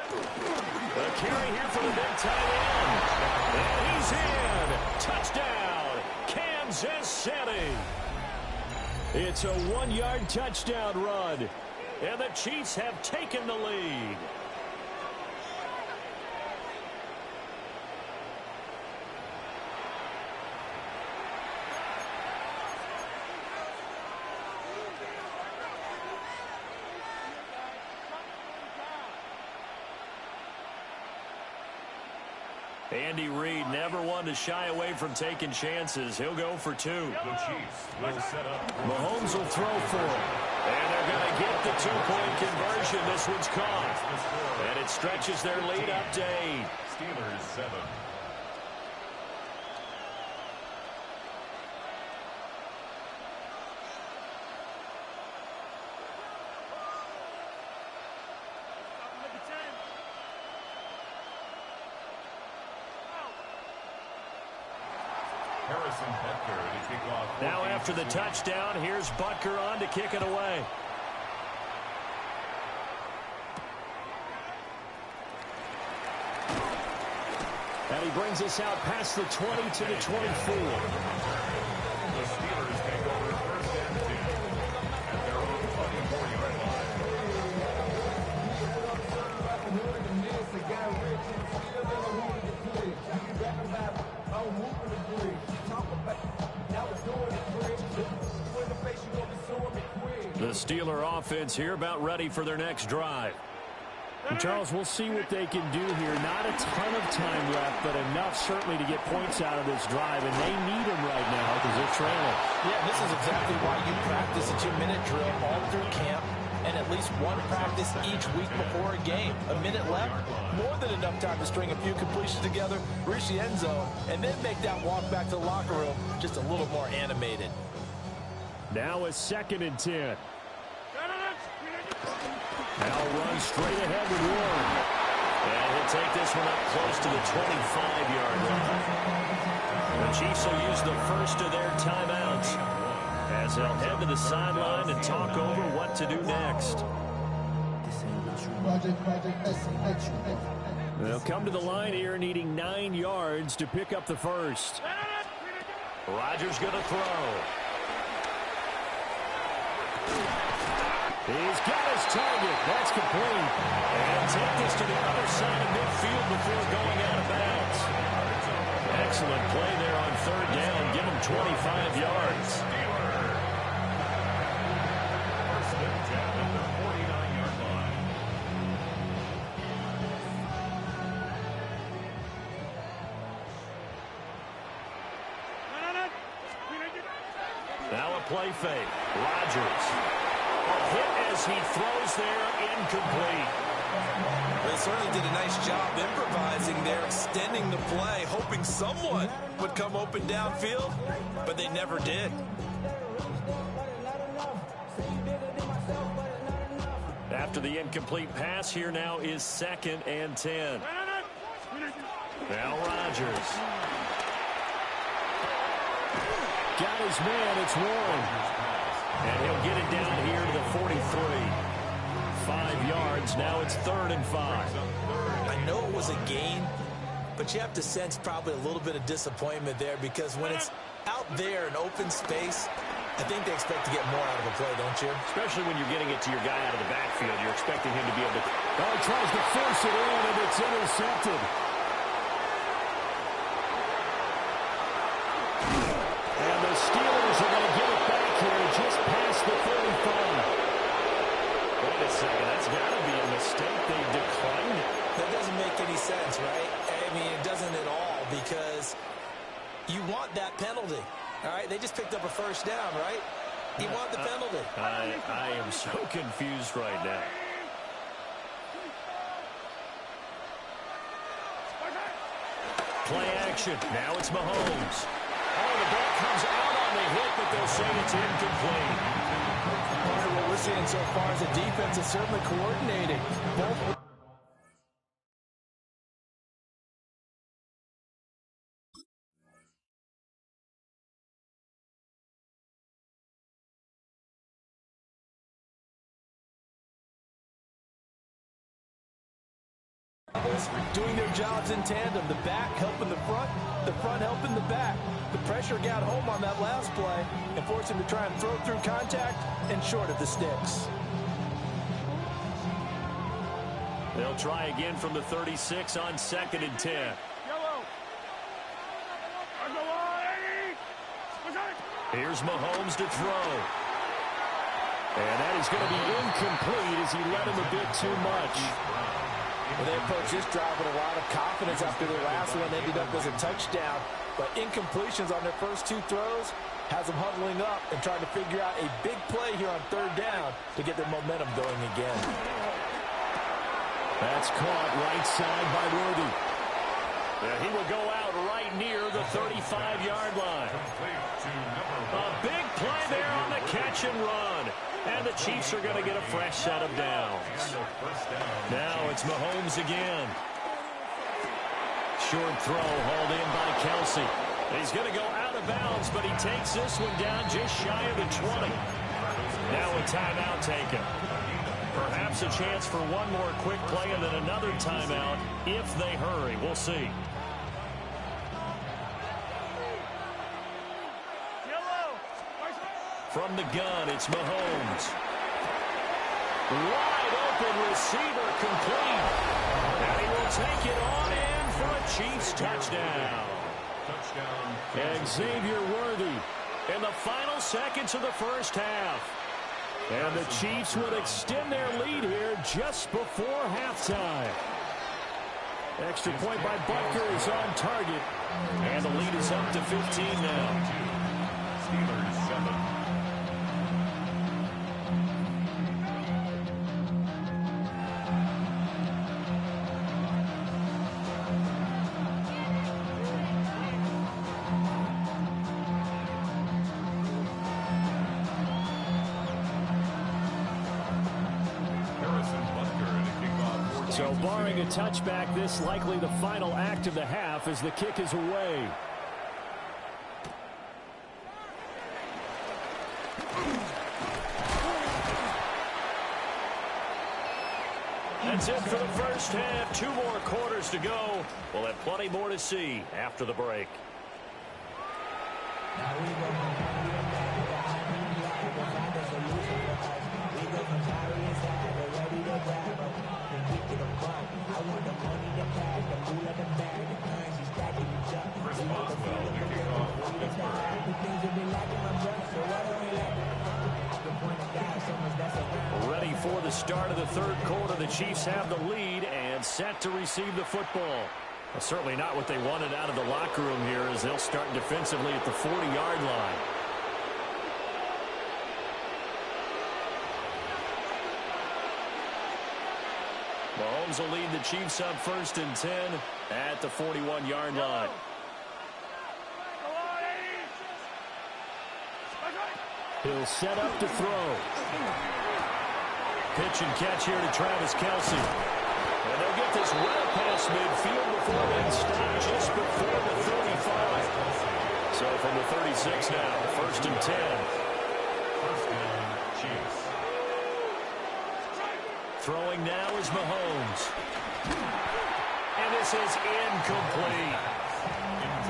The carry here for the big tight end. And he's in. Touchdown, Kansas City. It's a 1-yard touchdown run. And the Chiefs have taken the lead. Andy Reid never one to shy away from taking chances. He'll go for 2. The Chiefs will set up. Mahomes will throw for it. And they're going to get the 2-point conversion. This one's caught. And it stretches their lead up to 8. Steelers 7. Now after the touchdown, here's Butker on to kick it away. And he brings us out past the 20 to the 24. The Steelers take over first and 10 at their own 24-yard The Steeler offense here about ready for their next drive. And Charles, we'll see what they can do here. Not a ton of time left, but enough certainly to get points out of this drive, and they need them right now because they're trailing. Yeah, this is exactly why you practice a 2-minute drill all through camp and at least one practice each week before a game. A minute left, more than enough time to string a few completions together, reach the end zone, and then make that walk back to the locker room just a little more animated. Now a second and 10. Now run straight ahead with Warren. And he'll take this one up close to the 25-yard line. The Chiefs will use the first of their timeouts as they'll head to the sideline and talk over what to do next. They'll come to the line here needing 9 yards to pick up the first. Rodgers going to throw. He's got his target. That's complete. And take this to the other side of midfield before going out of bounds. Excellent play there on third down. Give him 25 yards. First and 10 at the 49-yard line. Now a play fake. Rodgers. A hit as he throws there, incomplete. They certainly did a nice job improvising there, extending the play, hoping someone would come open downfield, but they never did. After the incomplete pass, here now is second and 10. Now Rodgers. Got his man, it's Warren. And he'll get it down here to the 43. 5 yards, now it's 3rd and 5. I know it was a gain, but you have to sense probably a little bit of disappointment there because when it's out there in open space, I think they expect to get more out of a play, don't you? Especially when you're getting it to your guy out of the backfield. You're expecting him to be able to... Oh, he tries to force it in, and it's intercepted. And the Steelers are going to get it back here just past the 35. Wait a second, that's got to be a mistake. They declined it. That doesn't make any sense, right? I mean, it doesn't at all because you want that penalty. All right, they just picked up a first down, right? You want the penalty. I am so confused right now. play action. Now it's Mahomes. Oh, the ball comes out on the hit, but they'll say it's incomplete. What we're seeing so far is the defense is certainly coordinated. Both doing their jobs in tandem. The back helping the front helping the back. The pressure got home on that last play and forced him to try and throw through contact and short of the sticks. They'll try again from the 36 on 2nd and 10. Here's Mahomes to throw. And that is going to be incomplete as he led him a bit too much. Well, they approached this drive with a lot of confidence after their last one. Ended up as a touchdown. But incompletions on their first two throws has them huddling up and trying to figure out a big play here on 3rd down to get their momentum going again. That's caught right side by Worthy. Yeah, he will go out right near the 35-yard line. A big play there on the catch and run. And the Chiefs are going to get a fresh set of downs. Now it's Mahomes again. Short throw hauled in by Kelsey. He's going to go out of bounds, but he takes this one down just shy of the 20. Now a timeout taken. Perhaps a chance for one more quick play and then another timeout if they hurry. We'll see. From the gun, it's Mahomes. Wide open receiver complete. And he will take it on in for a Chiefs touchdown. And Xavier Worthy in the final seconds of the first half. And the Chiefs would extend their lead here just before halftime. Extra point by Butker is on target. And the lead is up to 15 now. Steelers 7. So barring a touchback, this likely the final act of the half as the kick is away. That's it for the first half. 2 more quarters to go. We'll have plenty more to see after the break. Ready for the start of the 3rd quarter. The Chiefs have the lead and set to receive the football. Well, certainly not what they wanted out of the locker room here as they'll start defensively at the 40-yard line. Mahomes will lead the Chiefs up 1st and 10 at the 41-yard line. He'll set up to throw. Pitch and catch here to Travis Kelce. And they'll get this well past midfield before being stopped just before the 35. So from the 36 now, 1st and 10. First down, Chiefs. Throwing now is Mahomes. And this is incomplete.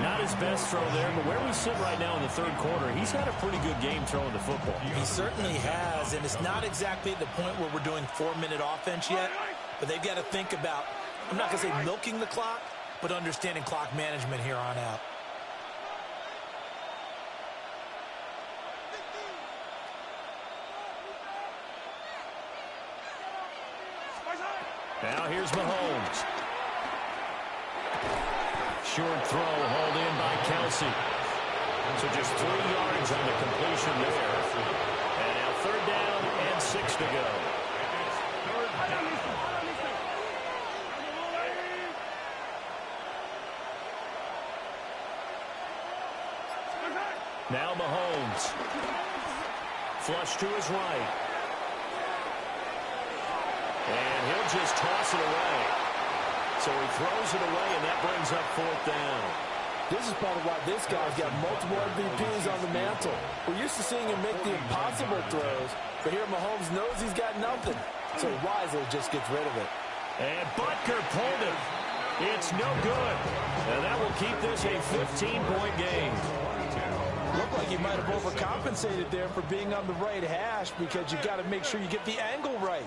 Not his best throw there, but where we sit right now in the 3rd quarter, he's had a pretty good game throwing the football. He certainly has, and it's not exactly at the point where we're doing 4-minute offense yet, but they've got to think about, I'm not going to say milking the clock, but understanding clock management here on out. Now here's Mahomes. Short throw hauled in by Kelce. So just 3 yards on the completion there. And now 3rd down and 6 to go. Now Mahomes. Flush to his right. And he'll just toss it away. So he throws it away, and that brings up 4th down. This is probably why this guy's got multiple MVPs on the mantle. We're used to seeing him make the impossible throws, but here Mahomes knows he's got nothing, so wisely just gets rid of it. And Butker pulled it. It's no good. And that will keep this a 15-point game. Looked like he might have overcompensated there for being on the right hash because you got to make sure you get the angle right.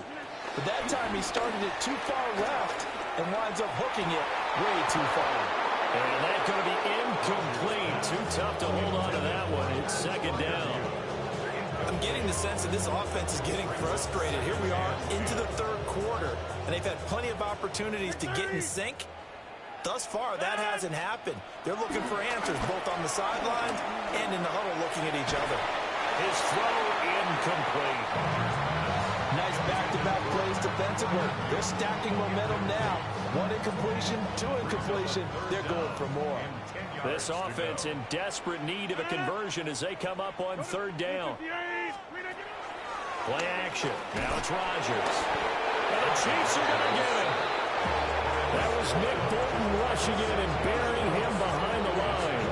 But that time he started it too far left and winds up hooking it way too far. And that's going to be incomplete. Too tough to hold on to that one. It's 2nd down. I'm getting the sense that this offense is getting frustrated. Here we are into the 3rd quarter, and they've had plenty of opportunities to get in sync. Thus far, that hasn't happened. They're looking for answers both on the sidelines and in the huddle looking at each other. His throw incomplete. Nice back-to-back plays defensively. They're stacking momentum now. 1 incompletion, 2 incompletion. They're going for more. This offense in desperate need of a conversion as they come up on 3rd down. Play action. Now it's Rodgers. And the Chiefs are going to get it. That was Nick Bolton rushing in and burying him behind the line.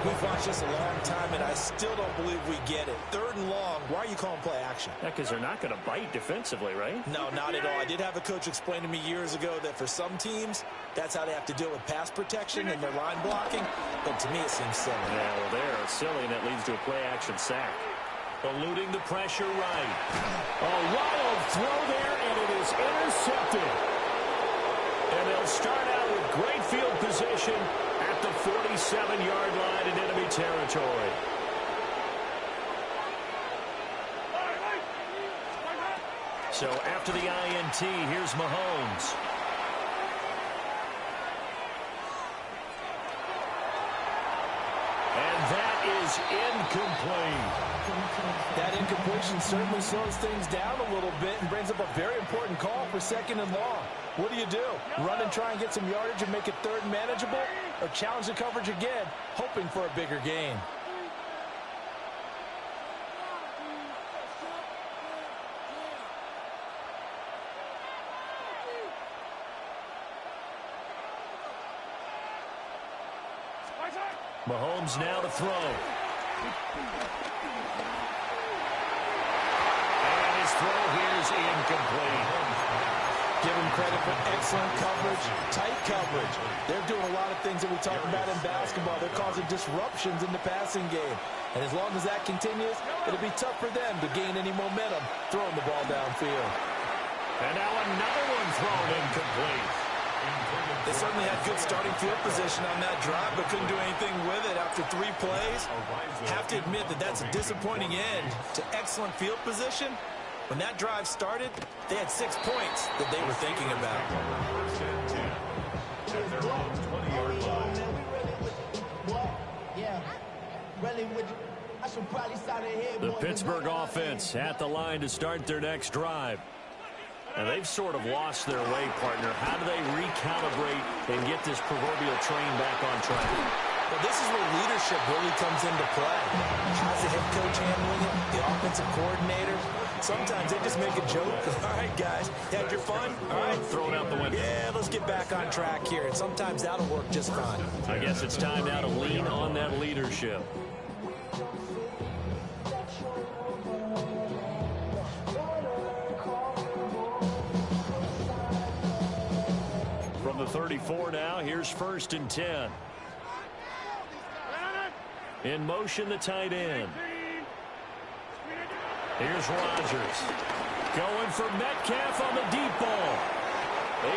We've watched this a long time, and I still don't believe we get it. 3rd and long. Why are you calling play action? Yeah, because they're not going to bite defensively, right? No, not at all. I did have a coach explain to me years ago that for some teams, that's how they have to deal with pass protection and their line blocking. But to me, it seems silly. Yeah, well, they're silly, and that leads to a play-action sack. Eluding the pressure right. A wild throw there, and it is intercepted. And they'll start out with great field position at the 47-yard line in enemy territory. So after the INT, here's Mahomes. And that is incomplete. That incompletion certainly slows things down a little bit and brings up a very important call for 2nd and long. What do? Run and try and get some yardage and make it 3rd and manageable? Or challenge the coverage again, hoping for a bigger gain? Mahomes now to throw. And his throw here is incomplete. Give him credit for excellent coverage, tight coverage. They're doing a lot of things that we talk about in basketball. They're causing disruptions in the passing game. And as long as that continues, it'll be tough for them to gain any momentum throwing the ball downfield. And now another one thrown incomplete. They certainly had good starting field position on that drive, but couldn't do anything with it after 3 plays. Have to admit that that's a disappointing end to excellent field position. When that drive started, they had 6 points that they were thinking about. The Pittsburgh offense at the line to start their next drive. And they've sort of lost their way, partner. How do they recalibrate and get this proverbial train back on track? Well, this is where leadership really comes into play. How's the head coach handling it? The offensive coordinator? Sometimes they just make a joke. All right, guys, you had your fun? All right. Throw it out the window. Yeah, let's get back on track here. And sometimes that'll work just fine. I guess it's time now to lean on that leadership. From the 34 now, here's 1st and 10. In motion, the tight end. Here's Rodgers. Going for Metcalf on the deep ball.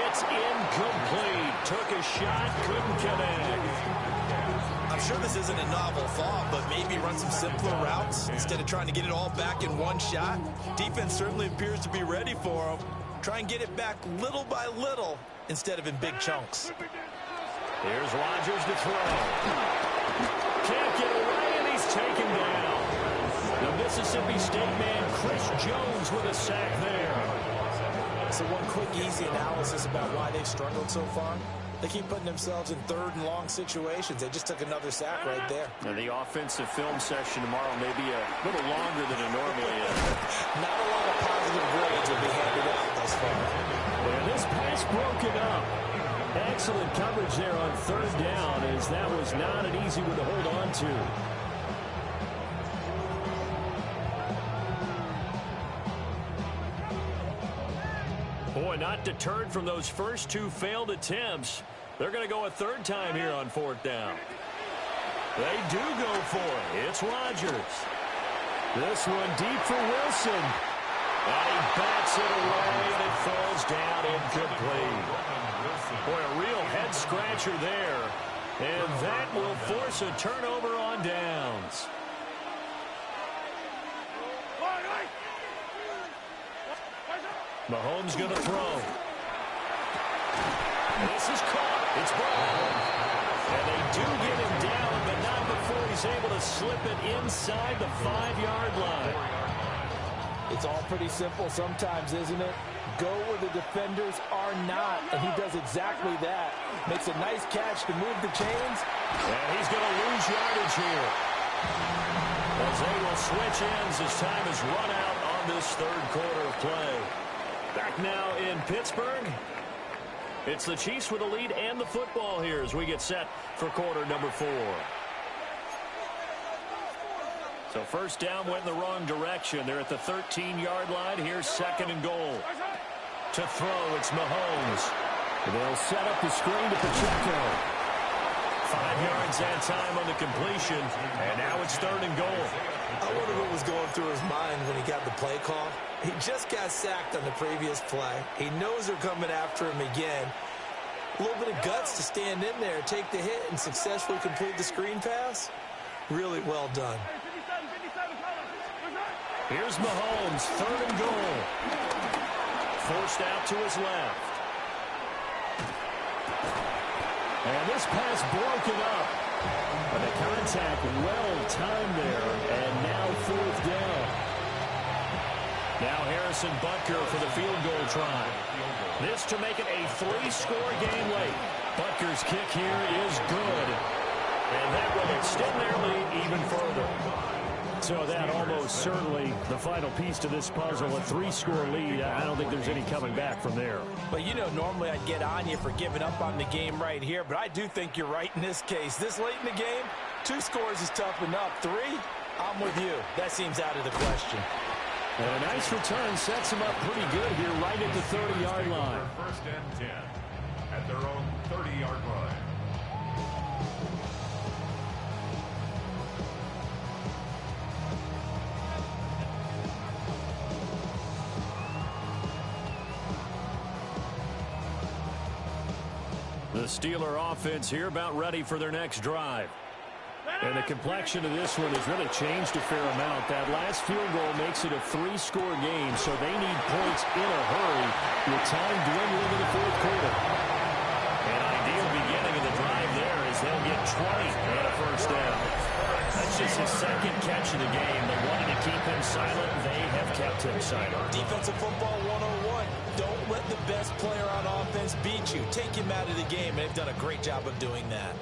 It's incomplete. Took a shot, couldn't connect. I'm sure this isn't a novel thought, but maybe run some simpler routes instead of trying to get it all back in one shot. Defense certainly appears to be ready for him. Try and get it back little by little instead of in big chunks. Here's Rodgers to throw. Can't get away, and he's taken down. The Mississippi State man, Chris Jones, with a sack there. So one quick, easy analysis about why they've struggled so far. They keep putting themselves in third and long situations. They just took another sack right there. Now the offensive film session tomorrow may be a little longer than it normally is. Not a lot of positive grades will be handed out thus far. And this pass broken up. Excellent coverage there on third down, as that was not an easy one to hold on to. Boy, not deterred from those first two failed attempts. They're going to go a third time here on fourth down. They do go for it. It's Rodgers. This one deep for Wilson. And he backs it away, and it falls down incomplete. Boy, a real head-scratcher there. And that will force a turnover on downs. Mahomes going to throw. This is caught. It's ball. And they do get him down, but not before he's able to slip it inside the 5-yard line. It's all pretty simple sometimes, isn't it? Go where the defenders are not, and he does exactly that. Makes a nice catch to move the chains. And he's going to lose yardage here, as they will switch ends as time is run out on this third quarter of play. Back now in Pittsburgh. It's the Chiefs with the lead and the football here as we get set for quarter number 4. So first down went in the wrong direction. They're at the 13-yard line. Here's second and goal. To throw, it's Mahomes. They'll set up the screen to Pacheco. 5 yards that time on the completion, and now it's third and goal. I wonder what was going through his mind when he got the play call. He just got sacked on the previous play. He knows they're coming after him again. A little bit of guts to stand in there, take the hit, and successfully complete the screen pass. Really well done. Here's Mahomes, third and goal. Forced out to his left. And this pass broken up. And the contact well-timed there, and now fourth down. Now Harrison Butker for the field goal try. This to make it a 3-score game late. Butker's kick here is good. And that will extend their lead even further. So that almost certainly the final piece to this puzzle, a 3-score lead. I don't think there's any coming back from there. But, you know, normally I'd get on you for giving up on the game right here, but I do think you're right in this case. This late in the game, 2 scores is tough enough. 3, I'm with you. That seems out of the question. And a nice return sets him up pretty good here right at the 30-yard line. First and 10 at their own 30-yard line. The Steeler offense here about ready for their next drive. And the complexion of this one has really changed a fair amount. That last field goal makes it a 3-score game, so they need points in a hurry with time dwindling in the fourth quarter. An ideal beginning of the drive there as they'll get 20 and a first down. That's just his second catch of the game. They wanted to keep him silent. They have kept him silent. Defensive football 101. Don't let the best player on offense beat you. Take him out of the game, and they've done a great job of doing that.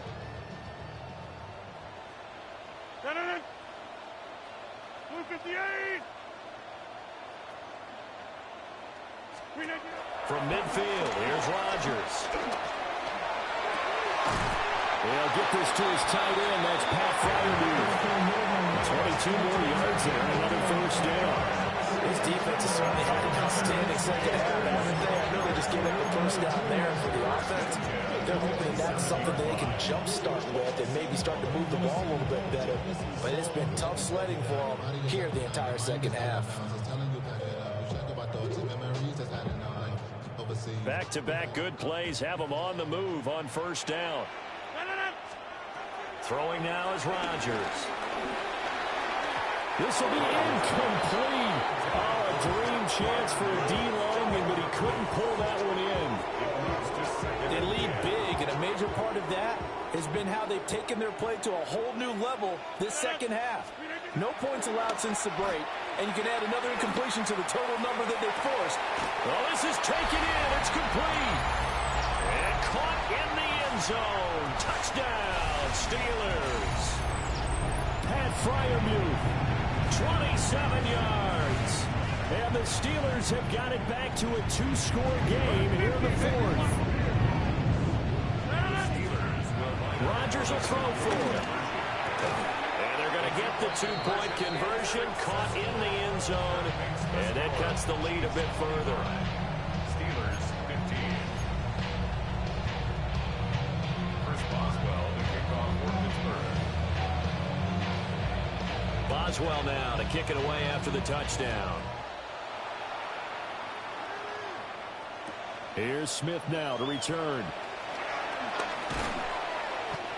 From midfield, here's Rodgers. They'll get this to his tight end. That's Pat Freiermuth. 22 more yards there, another first down. His defense has certainly had an outstanding second half, haven't they? I know they just gave up the first down there for the offense. They're hoping that's something they can jumpstart with and maybe start to move the ball a little bit better. But it's been tough sledding for them here the entire second half. Back-to-back good plays have them on the move on first down. Throwing now is Rodgers. This will be incomplete. Oh, a dream chance for a D lineman, but he couldn't pull that one in. They lead big, and a major part of that has been how they've taken their play to a whole new level this second half. No points allowed since the break, and you can add another incompletion to the total number that they forced. Well, this is taken in. It's complete. And caught in the zone. Touchdown, Steelers. Pat Freiermuth, 27 yards. And the Steelers have got it back to a 2-score game here in the fourth. Rodgers will throw for it. And they're going to get the 2-point conversion, caught in the end zone, and that cuts the lead a bit further. Steelers 15. Chris Boswell to kick off for Pittsburgh. Boswell now to kick it away after the touchdown. Here's Smith now to return.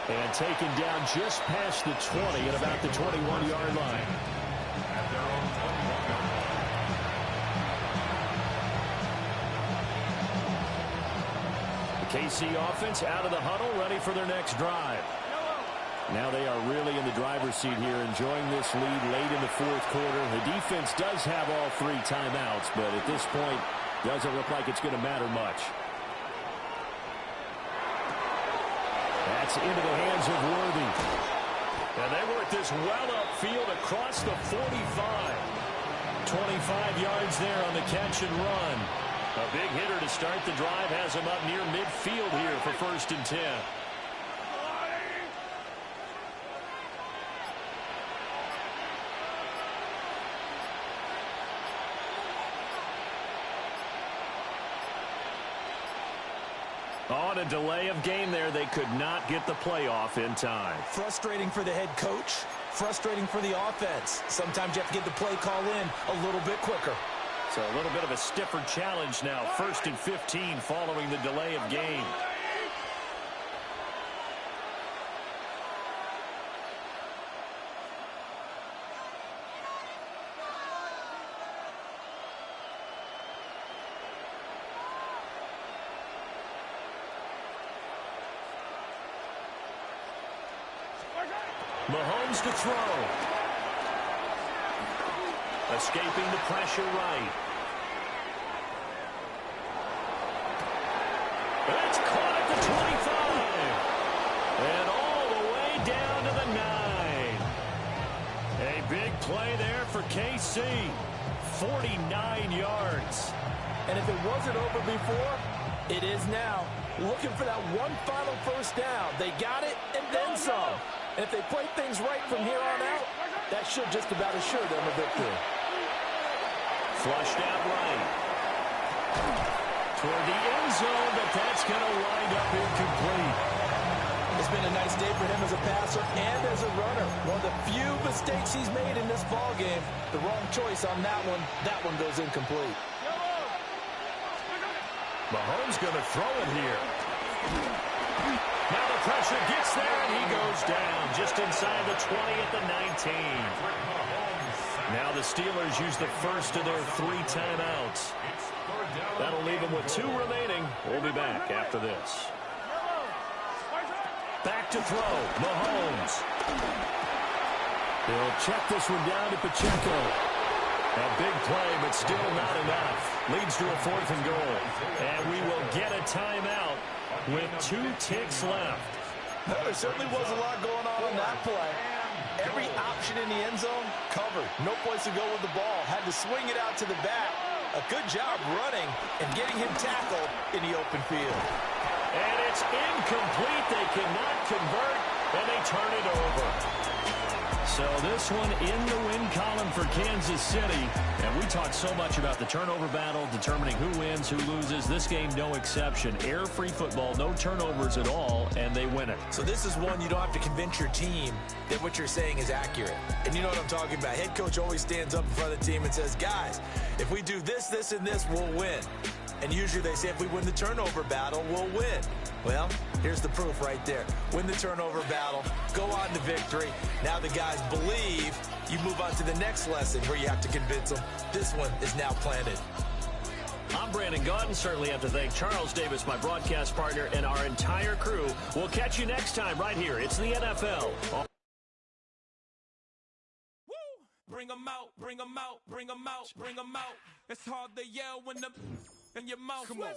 And taken down just past the 20 at about the 21-yard line. At their own 21. The KC offense out of the huddle, ready for their next drive. Now they are really in the driver's seat here, enjoying this lead late in the fourth quarter. The defense does have all 3 timeouts, but at this point, doesn't look like it's going to matter much. That's into the hands of Worthy. And they work this well upfield across the 45. 25 yards there on the catch and run. A big hitter to start the drive has him up near midfield here for 1st and 10. On a delay of game there, they could not get the playoff in time. Frustrating for the head coach, frustrating for the offense. Sometimes you have to get the play call in a little bit quicker. So a little bit of a stiffer challenge now. 1st and 15 following the delay of game. Mahomes to throw. Escaping the pressure right. It's caught at the 25. And all the way down to the 9. A big play there for KC. 49 yards. And if it wasn't over before, it is now. Looking for that one final first down. They got it and then some. And if they play things right from here on out, that should just about assure them a victory. Flushed out right. Toward the end zone, but that's going to wind up incomplete. It's been a nice day for him as a passer and as a runner. One of the few mistakes he's made in this ball game. The wrong choice on that one. That one goes incomplete. Mahomes going to throw it here. Now the pressure gets there, and he goes down just inside the 20 at the 19. Now the Steelers use the first of their 3 timeouts. That'll leave them with 2 remaining. We'll be back after this. Back to throw, Mahomes. He'll check this one down to Pacheco. A big play, but still not enough. Leads to a 4th and goal. And we will get a timeout with 2 ticks left. There certainly was a lot going on that play. Every option in the end zone covered. No place to go with the ball. Had to swing it out to the back. A good job running and getting him tackled in the open field. And it's incomplete. They cannot convert, and they turn it over. So this one in the win column for Kansas City. And we talked so much about the turnover battle, determining who wins, who loses. This game, no exception. Air-free football, no turnovers at all, and they win it. So this is one you don't have to convince your team that what you're saying is accurate. And you know what I'm talking about. Head coach always stands up in front of the team and says, guys, if we do this, this, and this, we'll win. And usually they say if we win the turnover battle, we'll win. Well, here's the proof right there. Win the turnover battle, go on to victory. Now the guys believe. You move on to the next lesson where you have to convince them. This one is now planted. I'm Brandon Gaudin. Certainly have to thank Charles Davis, my broadcast partner, and our entire crew. We'll catch you next time right here. It's the NFL. Bring them out, bring them out, bring them out, bring them out. It's hard to yell when the in your mouth. Come on.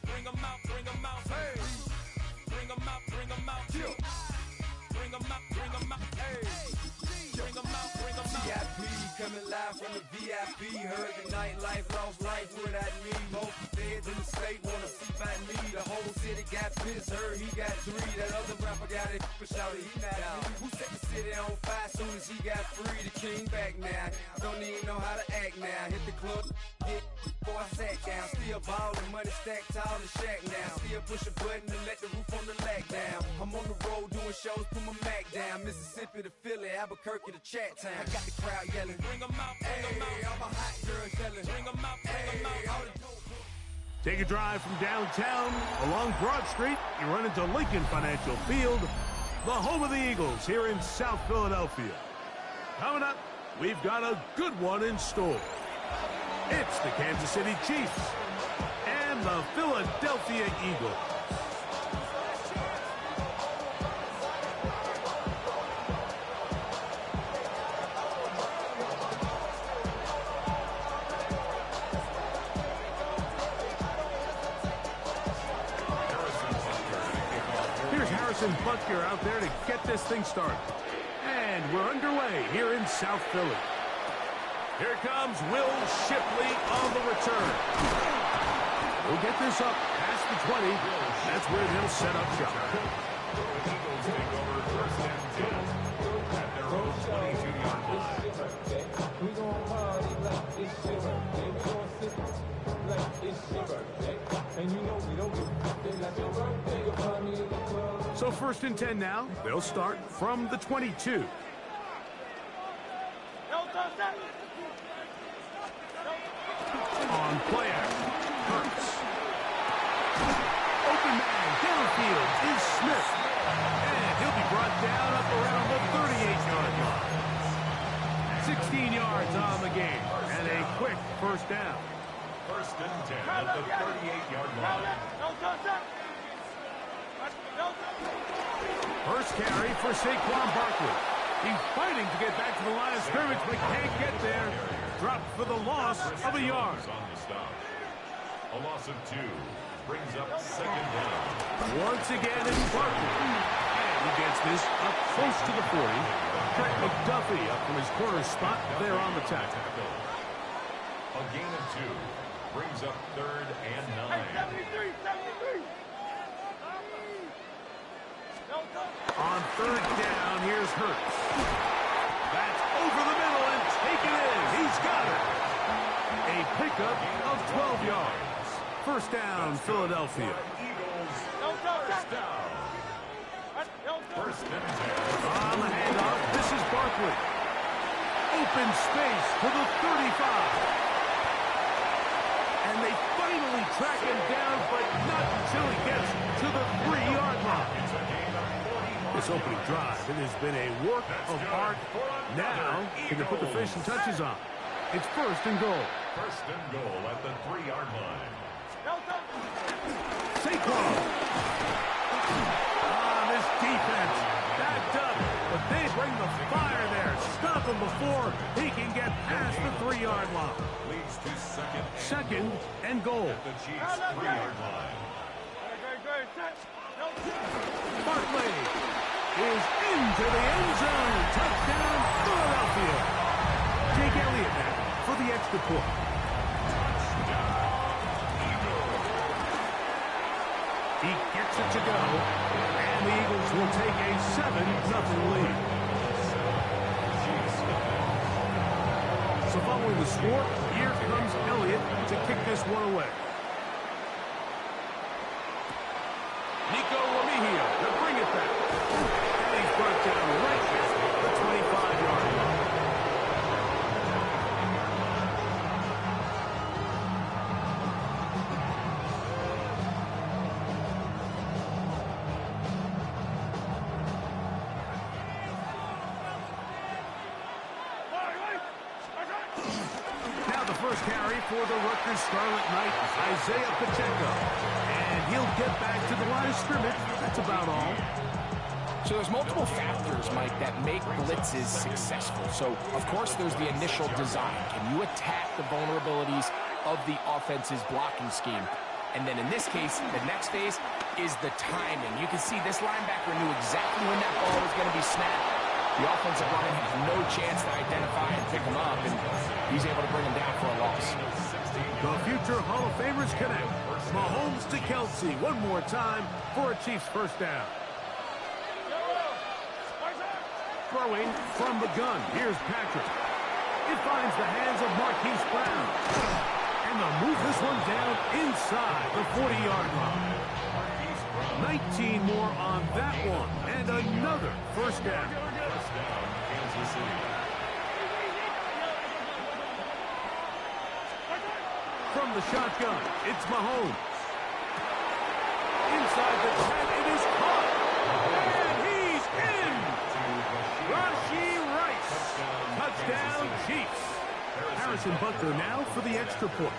Bring them out, bring them out. Hey. Bring them live from the VIP. Heard the nightlife, lost life without me. Most feds in the state wanna see by me. The whole city got pissed, heard he got 3. That other rapper got it, but shouted he not out. Who set the city on fire soon as he got free? The king back now, don't even know how to act now. Hit the club, hit before I sat down. Still ballin', money stacked tall and shack now. Still push a button to let the roof on the lag down. I'm on the road doing shows, put my Mac down. Mississippi to Philly, Albuquerque to Chat Town. I got the crowd yelling, bring 'em out, bring 'em out. All my hot girls yelling, bring 'em out, bring 'em out. Take a drive from downtown along Broad Street. You run into Lincoln Financial Field, the home of the Eagles here in South Philadelphia. Coming up, we've got a good one in store. It's the Kansas City Chiefs and the Philadelphia Eagles. Butker out there to get this thing started. And we're underway here in South Philly. Here comes Will Shipley on the return. We'll get this up past the 20. That's where they'll set up shop. The Eagles take over first and 10 at their own 22-yard line. We gon' party like it's your birthday. We gon' sip like it's your birthday. And you know we don't give a birthday like your birthday. You'll find me in the club. So first and 10 now. They'll start from the 22. On play action, Hurts. Open man downfield is Smith. And he'll be brought down up around the 38-yard line. 16 yards on the game. And a quick first down. First and 10 at the 38-yard line. First carry for Saquon Barkley. He's fighting to get back to the line of scrimmage, but can't get there. Dropped for the loss of a yard. On the stop. A loss of 2 brings up second down. Once again, it's Barkley. And he gets this up close to the 40. Trent McDuffie up from his corner spot there on the tackle. A gain of 2 brings up third and 9. 73. On third down, here's Hurts. That's over the middle and taken in. He's got it. A pickup of 12 yards. First down, Philadelphia. Eagles, first down. First and 10. On the handoff, this is Barkley. Open space to the 35. And they finally track him down, but not until he gets to the 3-yard line. This opening drive, it has been a work of art. Now, can they put the finishing touches on? It's first and goal. First and goal at the 3-yard line. Saquon. This defense, backed up, but they bring the fire there. Stop him before he can get past the 3-yard line. Leads to second. Second and goal. At the Chiefs' 3-yard line. Barkley is into the end zone. Touchdown, Philadelphia. Jake Elliott now for the extra point. He gets it to go, and the Eagles will take a 7-0 lead. So following the score, here comes Elliott to kick this one away. Nico Remigio to bring it back. And he's brought down right at the 25-yard line. Now the first carry for the Rutgers Scarlet Knights, Isaiah Pacheco. And he'll get back to the line of scrimmage. That's about all. So there's multiple factors, Mike, that make blitzes successful. So, of course, there's the initial design. Can you attack the vulnerabilities of the offense's blocking scheme? And then in this case, the next phase is the timing. You can see this linebacker knew exactly when that ball was going to be snapped. The offensive line has no chance to identify and pick him up, and he's able to bring him down for a loss. The future Hall of Famers connect. Mahomes to Kelsey one more time for a Chiefs first down. Throwing from the gun. Here's Patrick. It finds the hands of Marquise Brown. And they'll move this one down inside the 40-yard line. 19 more on that one. And another first down. Kansas City. From the shotgun, it's Mahomes. Inside the 10, it is caught. And he's in. Rashee Rice. Touchdown, Chiefs. Harrison Butker now for the extra point.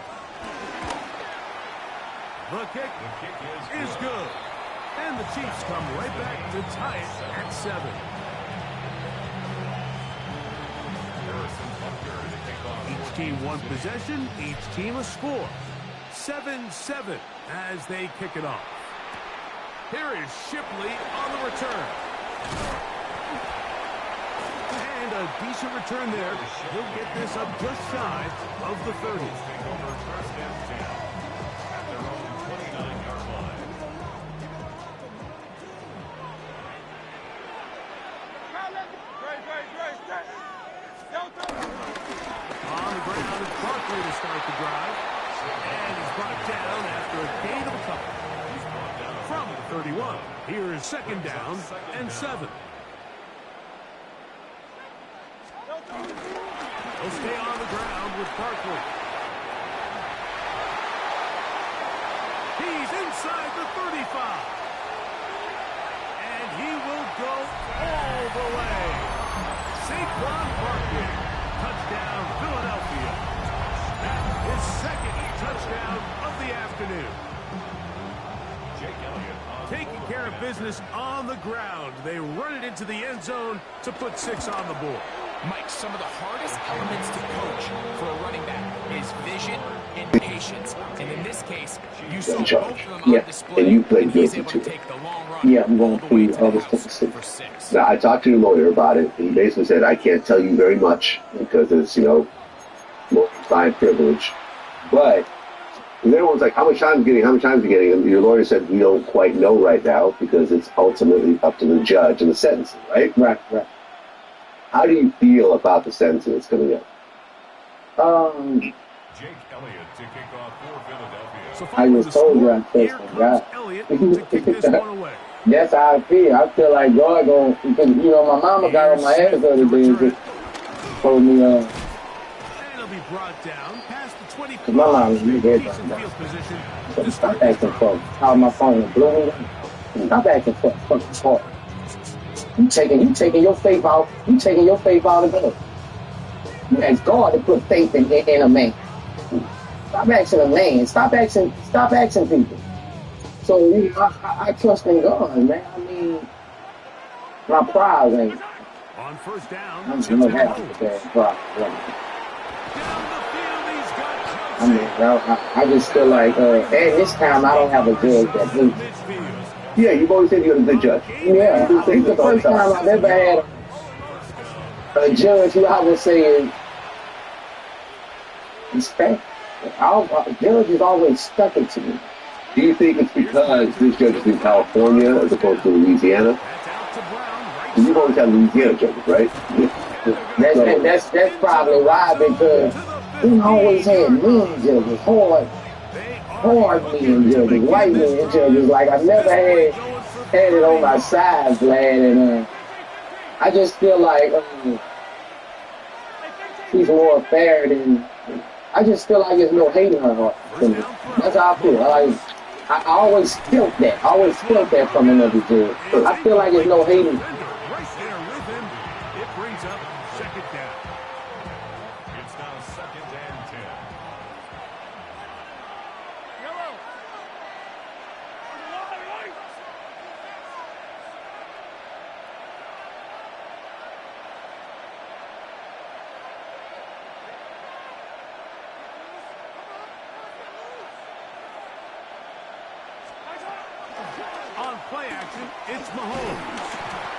The kick is good. And the Chiefs come right back to tie it at 7. Each team one possession, each team a score. 7-7 as they kick it off. Here is Shipley on the return. And a decent return there. He'll get this up just shy of the 30. On the ground, it's Barkley to start the drive. And he's brought down after a gain of a couple. From the 31, here is second down and 7. He'll stay on the ground with Barkley. He's inside the 35. And he will go all the way. Saquon Barkley. Touchdown, Philadelphia. That's his second touchdown of the afternoon. Taking care of business on the ground. They run it into the end zone to put 6 on the board. Mike, some of the hardest elements to coach for a running back is vision and patience. And in this case, you saw both of them on display. And you played He's guilty able to to it. take the long run. Yeah, I'm going for other stuff. Now, I talked to your lawyer about it. He basically said, I can't tell you very much because it's, client privilege. But everyone's like, how much time is he getting? And your lawyer said, we don't quite know right now because it's ultimately up to the judge and the sentencing, right? Right. How do you feel about the sentencing that's coming up? Jake Elliott to kick off for Philadelphia. I just told you I trust God. That's how I feel. I feel like God going, because, my mama got on my ass the other day and just told me, And he'll be brought down past the 20. because my mom was dead right. So stop asking for call my phone and blow me. Stop asking for a fucking part. You taking your faith out. You taking your faith out of God. You ask God to put faith in a man. Stop asking a man. Stop asking people. So I trust in God, man. I mean, my pride ain't. On first down, I'm gonna have that pride. I mean, I just feel like, and this time I don't have a judge that hates me. Yeah, you've always said you're a good judge. Yeah, I think the first time I've ever had a judge who I would say is respect. Judges always stuck it to me. Do you think it's because this judge is in California as opposed to Louisiana? You've always had Louisiana judges, right? That's probably why, because we always had mean judges, hard mean judges, white mean judges. Like I never had it on my side, Vlad, and I just feel like she's more fair than. I just feel like there's no hate in her heart. That's how I feel. I always felt that. I always felt that from another judge. I feel like there's no hate in her. On play action, it's Mahomes.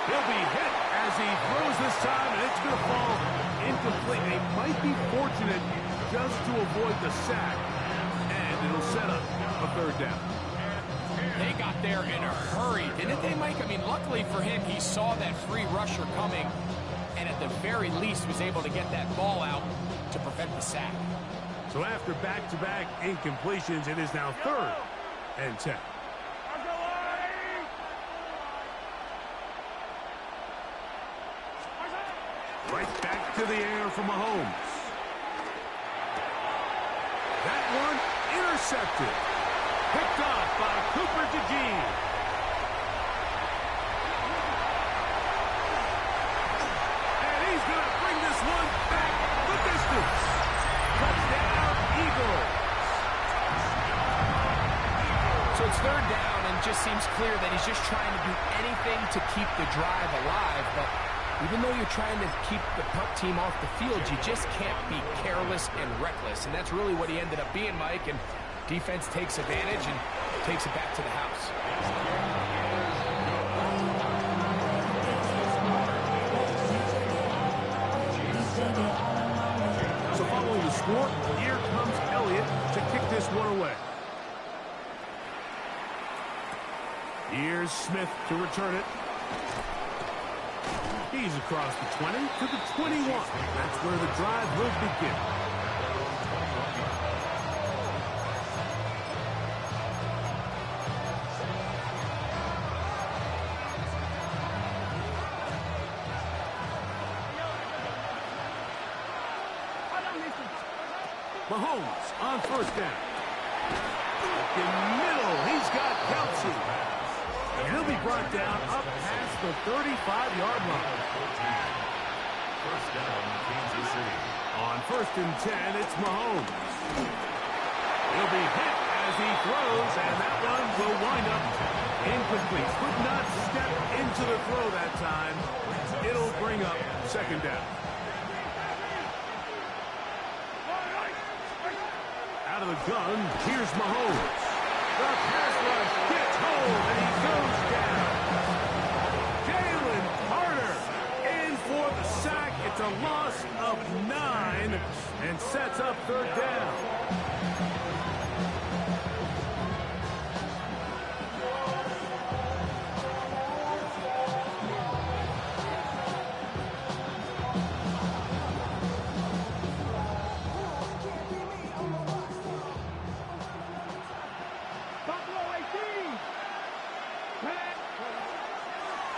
He'll be hit at as he throws this time, and it's going to fall incomplete. They might be fortunate just to avoid the sack, and it'll set up a third down. They got there in a hurry, didn't they, Mike? I mean, luckily for him, he saw that free rusher coming, and at the very least was able to get that ball out to prevent the sack. So after back-to-back incompletions, it is now 3rd and 10. Right back to the air for Mahomes. That one intercepted. Picked off by Cooper DeJean. And he's going to bring this one back the distance. Touchdown, Eagles. So it's 3rd down, and just seems clear that he's just trying to do anything to keep the drive alive, but even though you're trying to keep the punt team off the field, you just can't be careless and reckless. And that's really what he ended up being, Mike. And defense takes advantage and takes it back to the house. So following the score, here comes Elliott to kick this one away. Here's Smith to return it. He's across the 20 to the 21. That's where the drive will begin. Mahomes on 1st down. In the middle, he's got Kelce. And he'll be brought down up past the 35-yard line. 1st down, Kansas City. On 1st and 10, it's Mahomes. He'll be hit as he throws, and that one will wind up incomplete. Could not step into the throw that time. It'll bring up 2nd down. Out of the gun, here's Mahomes. The pass rush gets home, and he goes down. Jalen Carter in for the sack. It's a loss of 9 and sets up 3rd down.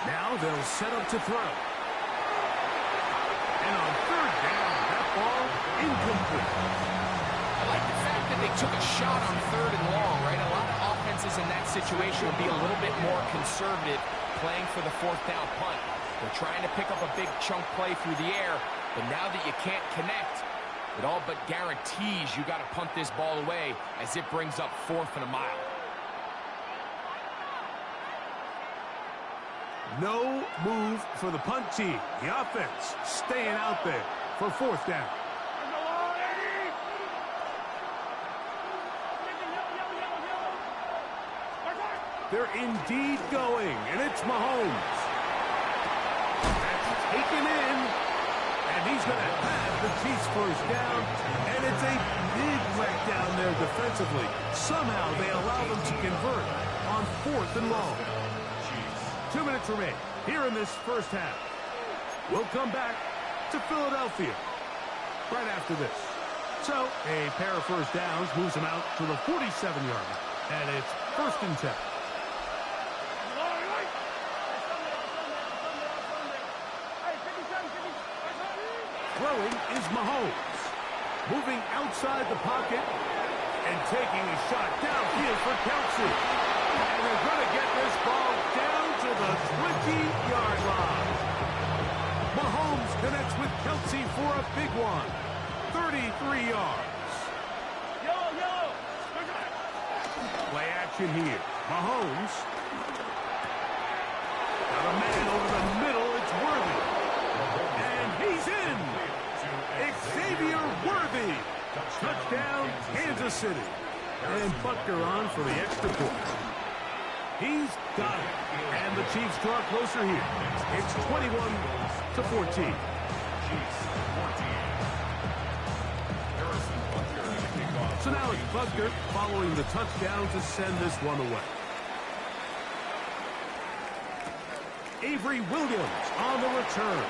Now they'll set up to throw. And on 3rd down, that ball incomplete. I like the fact that they took a shot on 3rd and long, right? A lot of offenses in that situation would be a little bit more conservative playing for the 4th down punt. They're trying to pick up a big chunk play through the air, but now that you can't connect, it all but guarantees you got to punt this ball away as it brings up 4th and a mile. No move for the punt team. The offense staying out there for 4th down. They're indeed going, and it's Mahomes. That's taken in, and he's going to have the Chiefs 1st down, and it's a big letdown there defensively. Somehow they allow them to convert on 4th and long. 2 minutes remain here in this 1st half. We'll come back to Philadelphia right after this. So a pair of 1st downs moves them out to the 47-yard line, and it's 1st and 10. Throwing is Mahomes. Moving outside the pocket and taking a shot downfield for Kelce. And they're going to get this ball down to the 20-yard line. Mahomes connects with Kelce for a big one. 33 yards. Play action here. Mahomes. Got a man over the middle. It's Worthy. And he's in. Xavier Worthy. Touchdown, Kansas City. And Butker on for the extra point. He's got it. And the Chiefs draw closer here. It's 21-14. So now it's Butker following the touchdown to send this one away. Avery Williams on the return.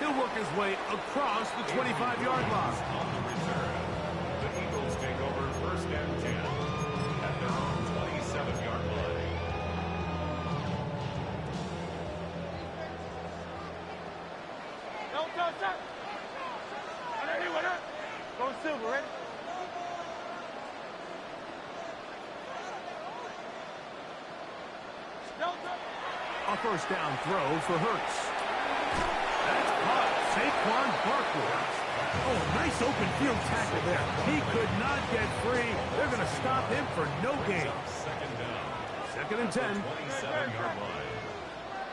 He'll work his way across the 25-yard line. On the return, the Eagles take over first and 10 at their own 27-yard line. Go Silver, ready? A first down throw for Hurts. That's caught. Saquon Barkley. Oh, nice open field tackle there. He could not get free. They're going to stop him for no gain. Second down. Second and 10. 27-yard line.